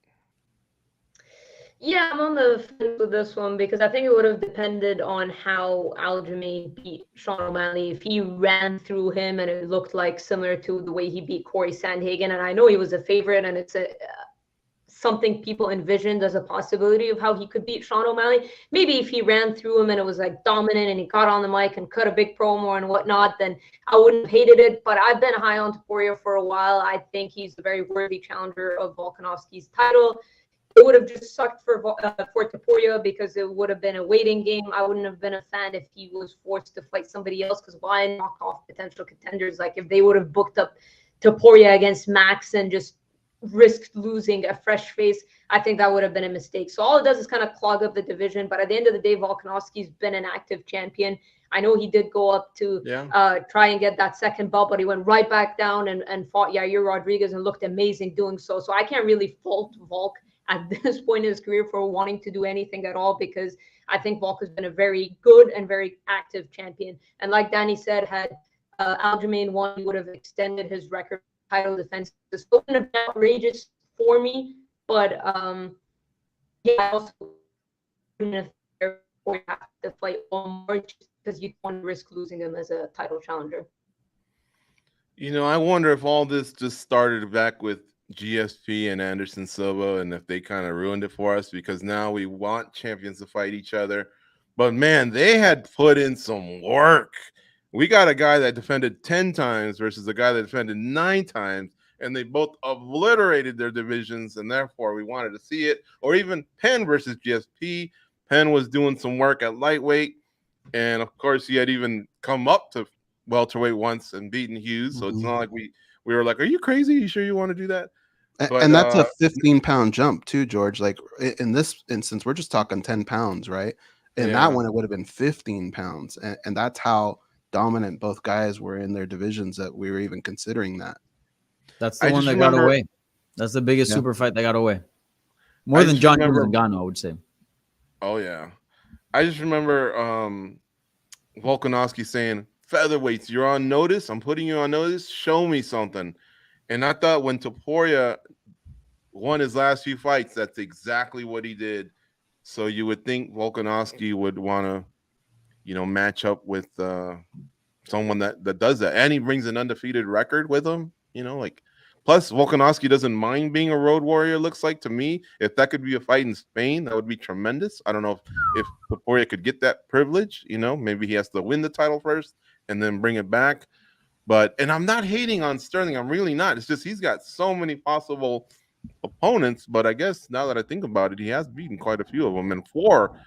Speaker 4: Yeah, I'm on the fence with this one because I think it would have depended on how Aljamain beat Sean O'Malley. If he ran through him and it looked like similar to the way he beat Corey Sandhagen, and I know he was a favorite, and it's something people envisioned as a possibility of how he could beat Sean O'Malley. Maybe if he ran through him and it was like dominant and he got on the mic and cut a big promo and whatnot, then I wouldn't have hated it. But I've been high on Topuria for a while. I think he's a very worthy challenger of Volkanovski's title. It would have just sucked for Topuria because it would have been a waiting game. I wouldn't have been a fan if he was forced to fight somebody else, because why knock off potential contenders? Like if they would have booked up Topuria against Max and just risked losing a fresh face, I think that would have been a mistake. So all it does is kind of clog up the division. But at the end of the day, Volkanovski's been an active champion. I know he did go up to try and get that second belt, but he went right back down and fought Yair Rodriguez and looked amazing doing so. So I can't really fault Volk at this point in his career for wanting to do anything at all, because I think Volk has been a very good and very active champion. And like Danny said, had Aljamain won, he would have extended his record title defense. It's still been a bit outrageous for me, but yeah, I also wouldn't have to fight one more just because you don't want to risk losing him as a title challenger.
Speaker 1: You know, I wonder if all this just started back with GSP and Anderson Silva, and if they kind of ruined it for us, because now we want champions to fight each other. But man, they had put in some work. We got a guy that defended 10 times versus a guy that defended 9 times, and they both obliterated their divisions, and therefore we wanted to see it. Or even Penn versus GSP. Penn was doing some work at lightweight, and of course he had even come up to welterweight once and beaten Hughes. So it's not like we were like, are you crazy? You sure you want to do that?
Speaker 2: But, and that's a 15-pound jump too, George. Like in this instance, we're just talking 10 pounds, right? In that one, it would have been 15 pounds. And that's how dominant both guys were in their divisions that we were even considering that.
Speaker 3: That's the one that got away. That's the biggest super fight that got away. More than John Jones and Gano, I would say.
Speaker 1: Oh, yeah. I just remember Volkanovski saying, featherweights, you're on notice. I'm putting you on notice. Show me something. And I thought when Topuria won his last few fights, that's exactly what he did. So you would think Volkanovski would want to, you know, match up with someone that does that. And he brings an undefeated record with him, you know, like. Plus, Volkanovski doesn't mind being a road warrior, looks like to me. If that could be a fight in Spain, that would be tremendous. I don't know if Topuria could get that privilege, you know. Maybe he has to win the title first and then bring it back. And I'm not hating on Sterling. I'm really not. It's just he's got so many possible opponents. But I guess now that I think about it, he has beaten quite a few of them. And 4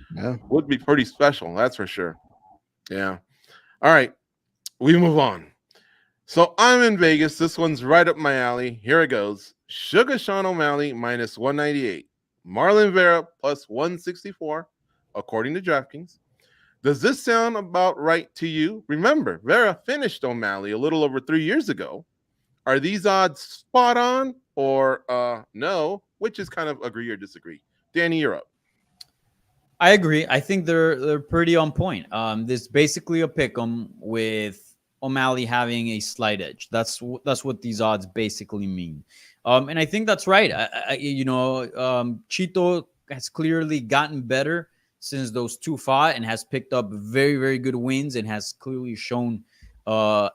Speaker 1: would be pretty special. That's for sure. Yeah. All right. We move on. So I'm in Vegas. This one's right up my alley. Here it goes. Sugar Sean O'Malley minus 198. Marlon Vera plus 164, according to DraftKings. Does this sound about right to you? Remember, Vera finished O'Malley a little over 3 years ago. Are these odds spot on or no? Which is kind of agree or disagree. Danny, you're up.
Speaker 3: I agree. I think they're pretty on point. This basically a pick 'em with O'Malley having a slight edge. That's what these odds basically mean. And I think that's right. Chito has clearly gotten better since those two fought and has picked up very, very good wins and has clearly shown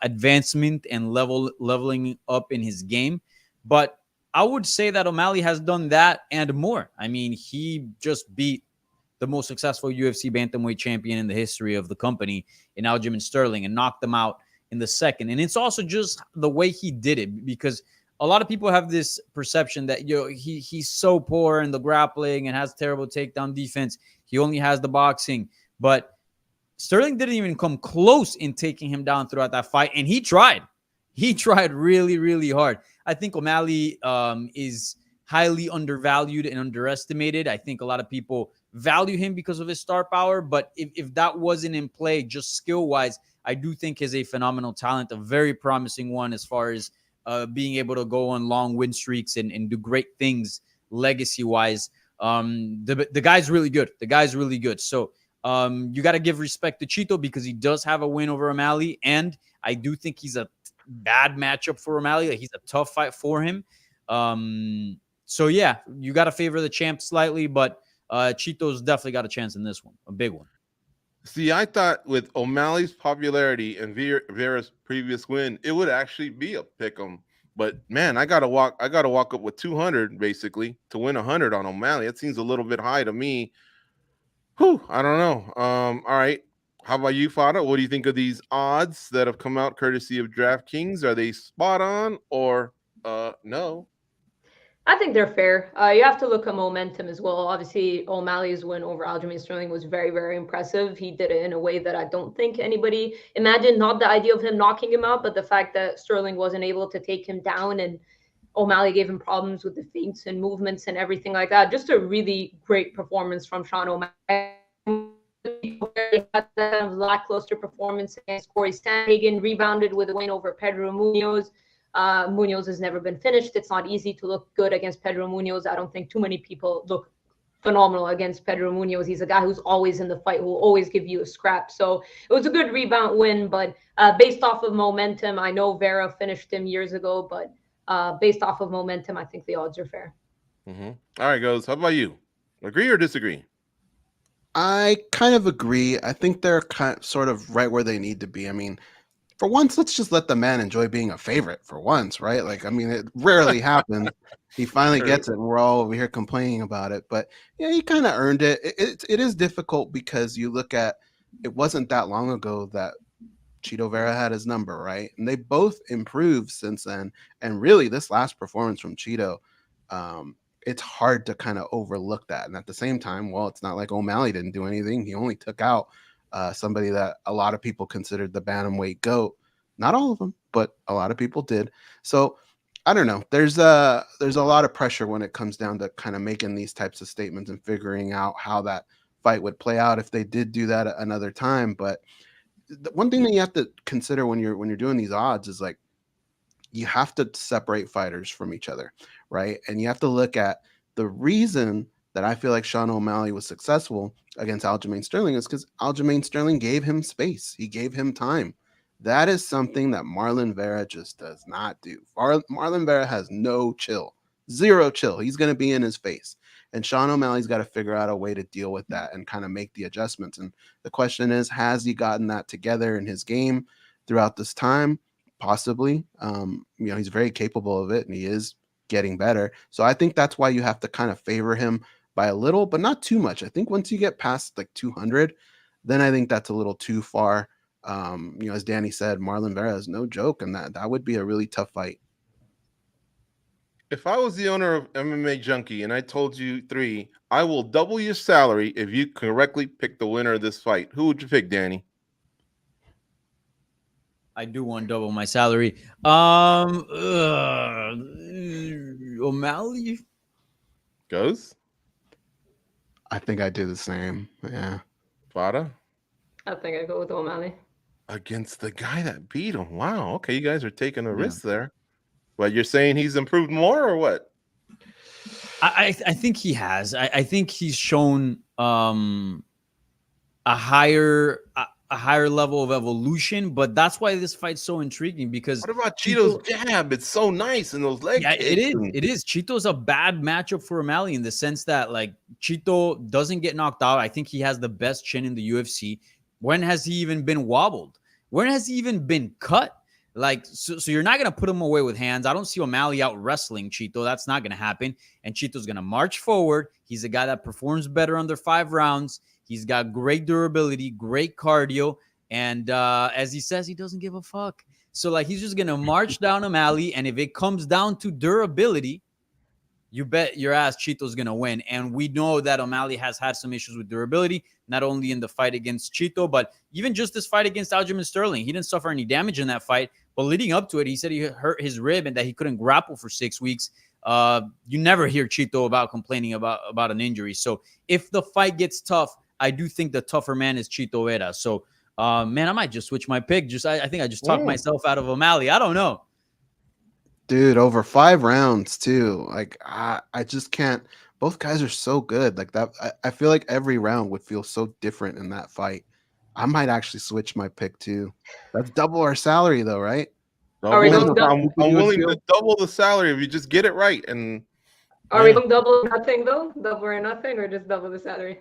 Speaker 3: advancement and leveling up in his game. But I would say that O'Malley has done that and more. I mean, he just beat the most successful UFC bantamweight champion in the history of the company in Aljamain Sterling and knocked them out in the second. And it's also just the way he did it, because a lot of people have this perception that he's so poor in the grappling and has terrible takedown defense. He only has the boxing. But Sterling didn't even come close in taking him down throughout that fight. And he tried. He tried really, really hard. I think O'Malley is highly undervalued and underestimated. I think a lot of people value him because of his star power. But if that wasn't in play, just skill-wise, I do think he's a phenomenal talent, a very promising one as far as being able to go on long win streaks and do great things legacy-wise. The guy's really good. The guy's really good. So you got to give respect to Chito because he does have a win over O'Malley, and I do think he's a bad matchup for O'Malley. Like, he's a tough fight for him. So yeah, you got to favor the champ slightly, but Chito's definitely got a chance in this one, a big one.
Speaker 1: See, I thought with O'Malley's popularity and Vera's previous win, it would actually be a pick 'em. But man, I gotta walk up with 200 basically to win 100 on O'Malley. That seems a little bit high to me. Whew, I don't know. All right. How about you, Fada? What do you think of these odds that have come out courtesy of DraftKings? Are they spot on or no?
Speaker 4: I think they're fair. You have to look at momentum as well. Obviously, O'Malley's win over Aljamain Sterling was very, very impressive. He did it in a way that I don't think anybody imagined. Not the idea of him knocking him out, but the fact that Sterling wasn't able to take him down, and O'Malley gave him problems with the feints and movements and everything like that. Just a really great performance from Sean O'Malley. Had lackluster performance against Corey Sandhagen, rebounded with a win over Pedro Munoz. Munoz has never been finished. It's not easy to look good against Pedro Munoz. I don't think too many people look phenomenal against Pedro Munoz. He's a guy who's always in the fight, who will always give you a scrap. So it was a good rebound win, but based off of momentum, I know Vera finished him years ago, but based off of momentum, I think the odds are fair.
Speaker 1: Mm-hmm. All right, goes. How about you? Agree or disagree?
Speaker 2: I kind of agree. I think they're sort of right where they need to be. I mean, for once, let's just let the man enjoy being a favorite for once, right? Like, I mean, it rarely happens. He finally gets it, and we're all over here complaining about it. But yeah, he kind of earned it. It is difficult because you look at it wasn't that long ago that Chito Vera had his number, right? And they both improved since then. And really, this last performance from Chito, it's hard to kind of overlook that. And at the same time, well, it's not like O'Malley didn't do anything. He only took out somebody that a lot of people considered the bantamweight GOAT. Not all of them, but a lot of people did. So I don't know. There's a lot of pressure when it comes down to kind of making these types of statements and figuring out how that fight would play out if they did do that another time. But the one thing that you have to consider when you're doing these odds is like you have to separate fighters from each other, right? And you have to look at the reason that I feel like Sean O'Malley was successful against Aljamain Sterling is because Aljamain Sterling gave him space. He gave him time. That is something that Marlon Vera just does not do. Marlon Vera has no chill, zero chill. He's going to be in his face. And Sean O'Malley's got to figure out a way to deal with that and kind of make the adjustments. And the question is, has he gotten that together in his game throughout this time? Possibly. He's very capable of it, and he is getting better. So I think that's why you have to kind of favor him by a little, but not too much. I think once you get past like 200, then I think that's a little too far. As Danny said, Marlon Vera is no joke, and that would be a really tough fight.
Speaker 1: If I was the owner of MMA Junkie and I told you 3, I will double your salary if you correctly pick the winner of this fight, who would you pick, Danny?
Speaker 3: I do want double my salary. O'Malley
Speaker 1: goes.
Speaker 2: I think I do the same. Yeah.
Speaker 1: Fada?
Speaker 4: I think I go with O'Malley.
Speaker 1: Against the guy that beat him. Wow. Okay, you guys are taking a risk there. But you're saying he's improved more or what?
Speaker 3: I think he has. I think he's shown a higher level of evolution, but that's why this fight's so intriguing because
Speaker 1: what about Chito's jab? It's so nice in those legs.
Speaker 3: Yeah, it is. It is. Chito's a bad matchup for O'Malley in the sense that like Chito doesn't get knocked out. I think he has the best chin in the UFC. When has he even been wobbled? When has he even been cut? Like, so you're not going to put him away with hands. I don't see O'Malley out wrestling Chito. That's not going to happen. And Chito's going to march forward. He's a guy that performs better under 5 rounds. He's got great durability, great cardio. And as he says, he doesn't give a fuck. So, like, he's just going to march down O'Malley. And if it comes down to durability, you bet your ass Chito's going to win. And we know that O'Malley has had some issues with durability, not only in the fight against Chito, but even just this fight against Aljamain Sterling. He didn't suffer any damage in that fight. But leading up to it, he said he hurt his rib and that he couldn't grapple for 6 weeks. You never hear Chito about complaining about an injury. So if the fight gets tough, I do think the tougher man is Chito Vera. So, man, I might just switch my pick. I think I just talked myself out of O'Malley. I don't know.
Speaker 2: Dude, over 5 rounds too. Like I just can't. Both guys are so good. Like that, I feel like every round would feel so different in that fight. I might actually switch my pick too. That's double our salary though, right?
Speaker 4: Are we going
Speaker 1: I'm willing to double the salary if you just get it right. And
Speaker 4: Are we going double or nothing though? Double or nothing, or just double the salary?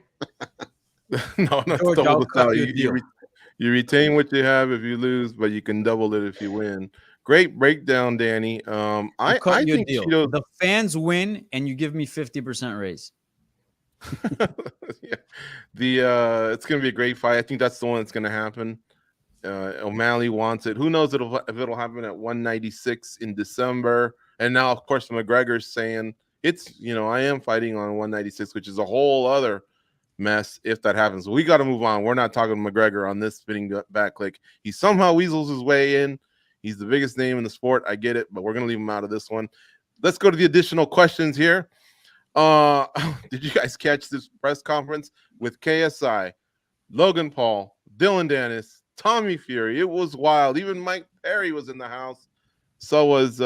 Speaker 1: no, it's
Speaker 3: George,
Speaker 1: double
Speaker 3: I'll
Speaker 1: the
Speaker 3: cut
Speaker 1: salary.
Speaker 3: you a deal.
Speaker 1: You retain what you have if you lose, but you can double it if you win. Great breakdown, Danny. I
Speaker 3: cut you a
Speaker 1: think
Speaker 3: deal.
Speaker 1: Chito.
Speaker 3: The fans win, and you give me 50% raise.
Speaker 1: Yeah. It's gonna be a great fight. I think that's the one that's gonna happen. O'Malley wants it. Who knows if it'll happen at 196 in December? And now, of course, McGregor's saying I am fighting on 196, which is a whole other mess if that happens. We got to move on. We're not talking McGregor on this spinning back click. He somehow weasels his way in. He's the biggest name in the sport. I get it, but we're gonna leave him out of this one. Let's go to the additional questions here. Did you guys catch this press conference with KSI, Logan Paul, Dylan Dennis, Tommy Fury? It was wild. Even Mike Perry was in the house. So was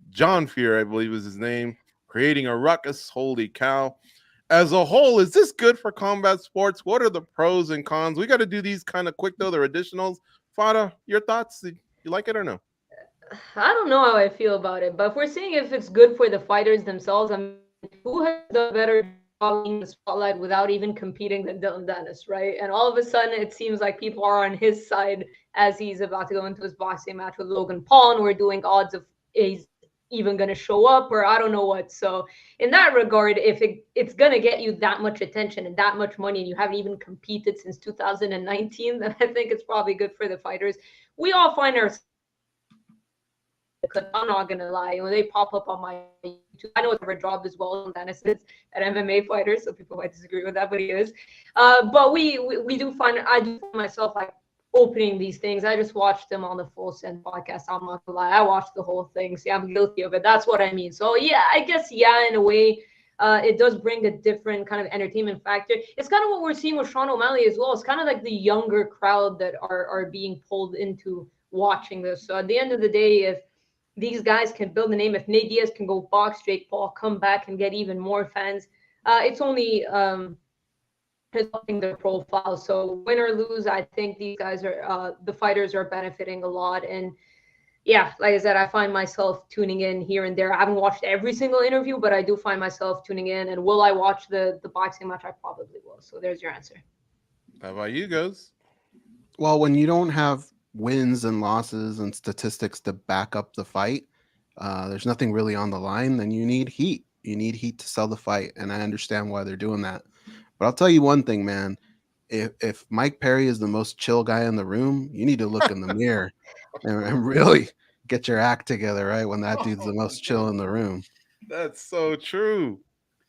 Speaker 1: John Fury, I believe is his name, creating a ruckus. Holy cow. As a whole, is this good for combat sports? What are the pros and cons? We got to do these kind of quick, though. They're additionals. Fada, your thoughts? You like it or no?
Speaker 4: I don't know how I feel about it, but if we're seeing if it's good for the fighters themselves, I mean, who has done better job in the spotlight without even competing than Dylan Dennis, right? And all of a sudden, it seems like people are on his side as he's about to go into his boxing match with Logan Paul, and we're doing odds of he's even going to show up or I don't know what. So in that regard, if it's going to get you that much attention and that much money and you haven't even competed since 2019, then I think it's probably good for the fighters. We all find ourselves, I'm not gonna lie, when they pop up on my YouTube, I know it's never job as well as Dennis is at MMA fighter, so people might disagree with that, but he is. But we do find, I do find myself like opening these things. I just watched them on the Full Send podcast. I'm not gonna lie, I watched the whole thing. See, I'm guilty of it. That's what I mean. So yeah, I guess in a way, it does bring a different kind of entertainment factor. It's kind of what we're seeing with Sean O'Malley as well. It's kind of like the younger crowd that are being pulled into watching this. So at the end of the day, if these guys can build a name, if Nate Diaz can go box Jake Paul, come back and get even more fans, it's only helping their profile. So win or lose, I think these guys are the fighters are benefiting a lot. And yeah, like I said, I find myself tuning in here and there. I haven't watched every single interview, but I do find myself tuning in. And will I watch the boxing match? I probably will. So there's your answer.
Speaker 1: How about you guys?
Speaker 2: Well, when you don't have wins and losses and statistics to back up the fight, there's nothing really on the line, then you need heat. You need heat to sell the fight, and I understand why they're doing that. But I'll tell you one thing, man. If Mike Perry is the most chill guy in the room, you need to look in the mirror and really get your act together, right? When that dude's the most chill in the room.
Speaker 1: That's so true.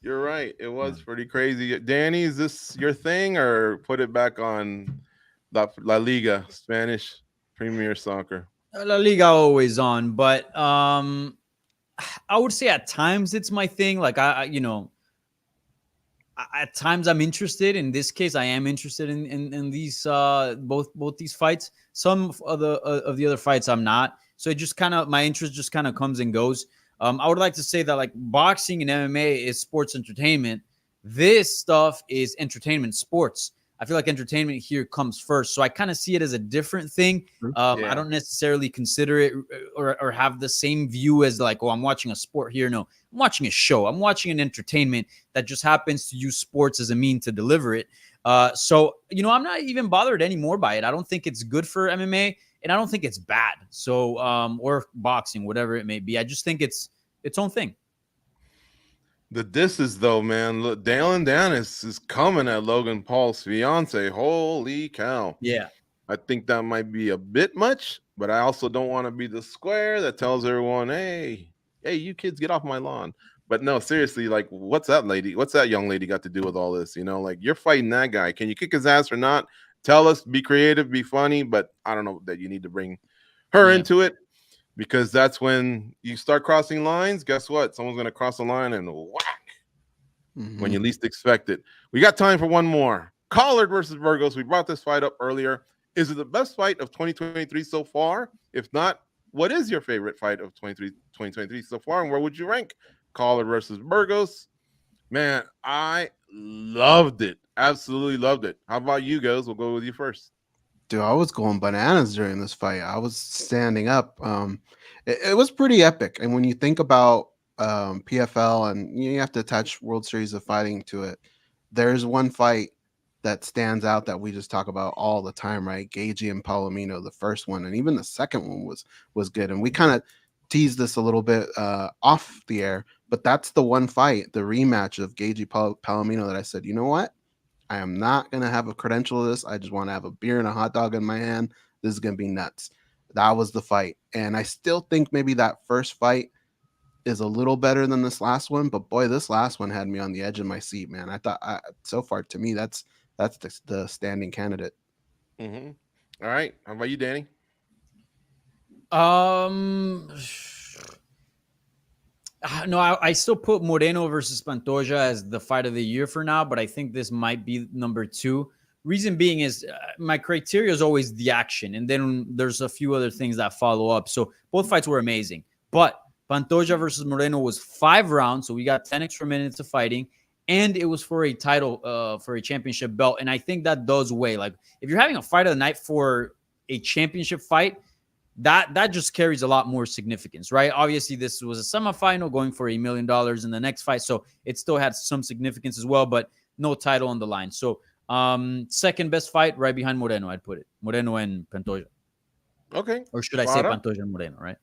Speaker 1: You're right. It was pretty crazy. Danny, is this your thing, or put it back on La Liga, Spanish Premier Soccer?
Speaker 3: La Liga always on, but I would say at times it's my thing. Like at times I'm interested. In this case, I am interested in these both these fights. Some of the other fights I'm not. So it just kind of, my interest just kind of comes and goes. I would like to say that like boxing and MMA is sports entertainment. This stuff is entertainment sports. I feel like entertainment here comes first. So I kind of see it as a different thing. I don't necessarily consider it or have the same view as like, oh, I'm watching a sport here. No, I'm watching a show. I'm watching an entertainment that just happens to use sports as a mean to deliver it. So, I'm not even bothered anymore by it. I don't think it's good for MMA and I don't think it's bad. So, or boxing, whatever it may be. I just think it's its own thing.
Speaker 1: The disses, though, man. Look, Dylan Dennis is coming at Logan Paul's fiance. Holy cow.
Speaker 3: Yeah.
Speaker 1: I think that might be a bit much, but I also don't want to be the square that tells everyone, hey, you kids, get off my lawn. But no, seriously, like, what's that young lady got to do with all this? Like, you're fighting that guy. Can you kick his ass or not? Tell us, be creative, be funny, but I don't know that you need to bring her into it. Because that's when you start crossing lines. Guess what? Someone's going to cross the line and whack when you least expect it. We got time for one more. Collard versus Burgos. We brought this fight up earlier. Is it the best fight of 2023 so far? If not, what is your favorite fight of 2023 so far? And where would you rank Collard versus Burgos? Man, I loved it. Absolutely loved it. How about you guys? We'll go with you first.
Speaker 2: Dude, I was going bananas during this fight. I was standing up. It was pretty epic. And when you think about PFL and you have to attach World Series of Fighting to it, there's one fight that stands out that we just talk about all the time, right? Gaethje and Palomino, the first one, and even the second one was good. And we kind of teased this a little bit off the air, but that's the one fight, the rematch of Gaethje Palomino, that I said, you know what? I am not going to have a credential of this. I just want to have a beer and a hot dog in my hand. This is going to be nuts. That was the fight. And I still think maybe that first fight is a little better than this last one. But boy, this last one had me on the edge of my seat, man. I thought so far to me, that's the standing candidate.
Speaker 1: Mm-hmm. All right. How about you, Danny?
Speaker 3: No, I still put Moreno versus Pantoja as the fight of the year for now, but I think this might be number 2. Reason being is my criteria is always the action, and then there's a few other things that follow up. So both fights were amazing, but Pantoja versus Moreno was 5 rounds, so we got 10 extra minutes of fighting, and it was for a title, for a championship belt, and I think that does weigh. Like if you're having a fight of the night for a championship fight, that just carries a lot more significance, right? Obviously, this was a semifinal going for $1 million in the next fight, so it still had some significance as well, but no title on the line. So second best fight, right behind Moreno, I'd put it. Moreno and Pantoja.
Speaker 1: Okay.
Speaker 3: Or should I say Pantoja and Moreno, right?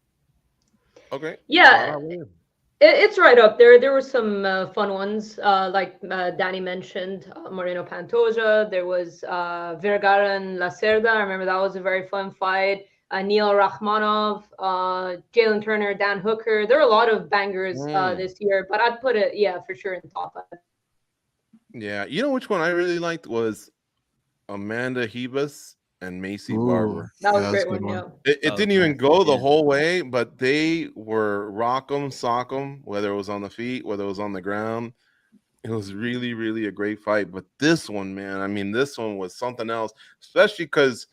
Speaker 1: Okay.
Speaker 4: Yeah, it's right up there. There were some fun ones, like Danny mentioned, Moreno Pantoja. There was Vergara and Lacerda. I remember that was a very fun fight. Neil Rachmanov, Jalen Turner, Dan Hooker. There are a lot of bangers this year, but I'd put it, for sure in top 5.
Speaker 1: Yeah. You know which one I really liked was Amanda Hebus and Macy Barber.
Speaker 4: That was
Speaker 2: Yeah,
Speaker 4: a
Speaker 2: that's
Speaker 4: great
Speaker 2: a good
Speaker 4: one,
Speaker 2: one.
Speaker 4: yeah.
Speaker 1: It didn't even go the whole way, but they were rock 'em, sock 'em, whether it was on the feet, whether it was on the ground. It was really, really a great fight. But this one, man, I mean, this one was something else, especially because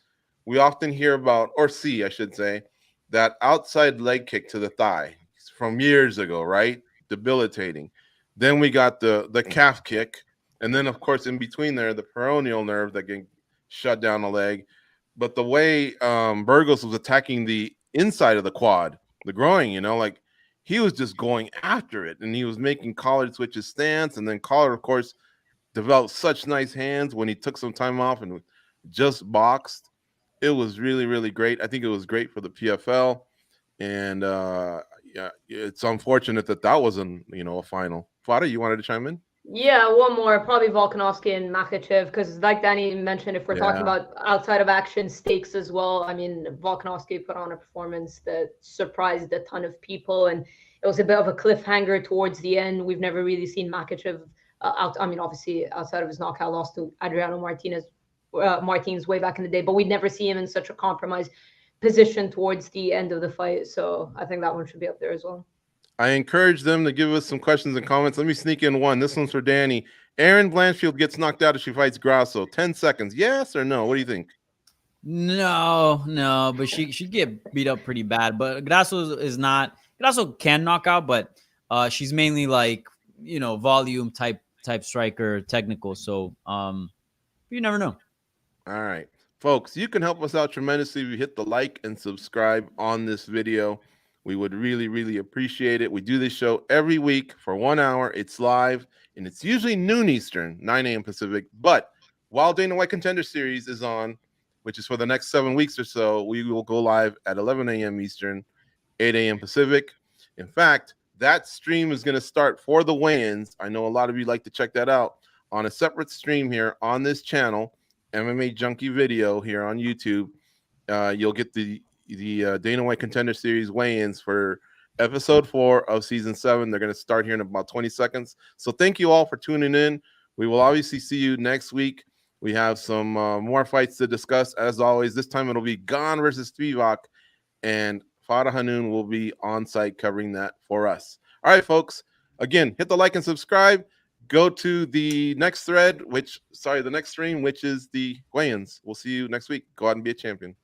Speaker 1: we often hear about, or see, I should say, that outside leg kick to the thigh from years ago, right? Debilitating. Then we got the calf kick. And then, of course, in between there, the peroneal nerve that can shut down the leg. But the way Burgos was attacking the inside of the quad, the groin, like he was just going after it, and he was making Collard switch his stance, and then Collard, of course, developed such nice hands when he took some time off and just boxed. It was really, really great. I think it was great for the PFL, and yeah, it's unfortunate that wasn't a final. Fada, you wanted to chime in?
Speaker 4: Yeah, one more, probably Volkanovski and Makhachev, because like Danny mentioned, if we're talking about outside of action stakes as well, I mean, Volkanovski put on a performance that surprised a ton of people, and it was a bit of a cliffhanger towards the end. We've never really seen Makhachev obviously outside of his knockout loss to Adriano Martinez way back in the day, but we'd never see him in such a compromised position towards the end of the fight. So I think that one should be up there as well.
Speaker 1: I encourage them to give us some questions and comments. Let me sneak in one. This one's for Danny. Erin Blanchfield gets knocked out if she fights Grasso. 10 seconds. Yes or no? What do you think?
Speaker 3: No, but she get beat up pretty bad. But Grasso can knock out, but she's mainly like, volume type striker, technical. So you never know.
Speaker 1: All right. Folks, you can help us out tremendously if you hit the like and subscribe on this video. We would really, really appreciate it. We do this show every week for 1 hour. It's live, and it's usually noon Eastern, 9 a.m. Pacific. But while Dana White Contender Series is on, which is for the next 7 weeks or so, we will go live at 11 a.m. Eastern, 8 a.m. Pacific. In fact, that stream is going to start for the weigh-ins. I know a lot of you like to check that out on a separate stream here on this channel, MMA Junkie video here on YouTube. You'll get the Dana White Contender Series weigh-ins for episode 4 of season 7. They're going to start here in about 20 seconds. So thank you all for tuning in. We will obviously see you next week. We have some more fights to discuss. As always, this time it'll be Gane versus Spivak, and Farah Hanoun will be on site covering that for us. All right, folks. Again, hit the like and subscribe. Go to the next thread, the next stream, which is the weigh-ins. We'll see you next week. Go out and be a champion.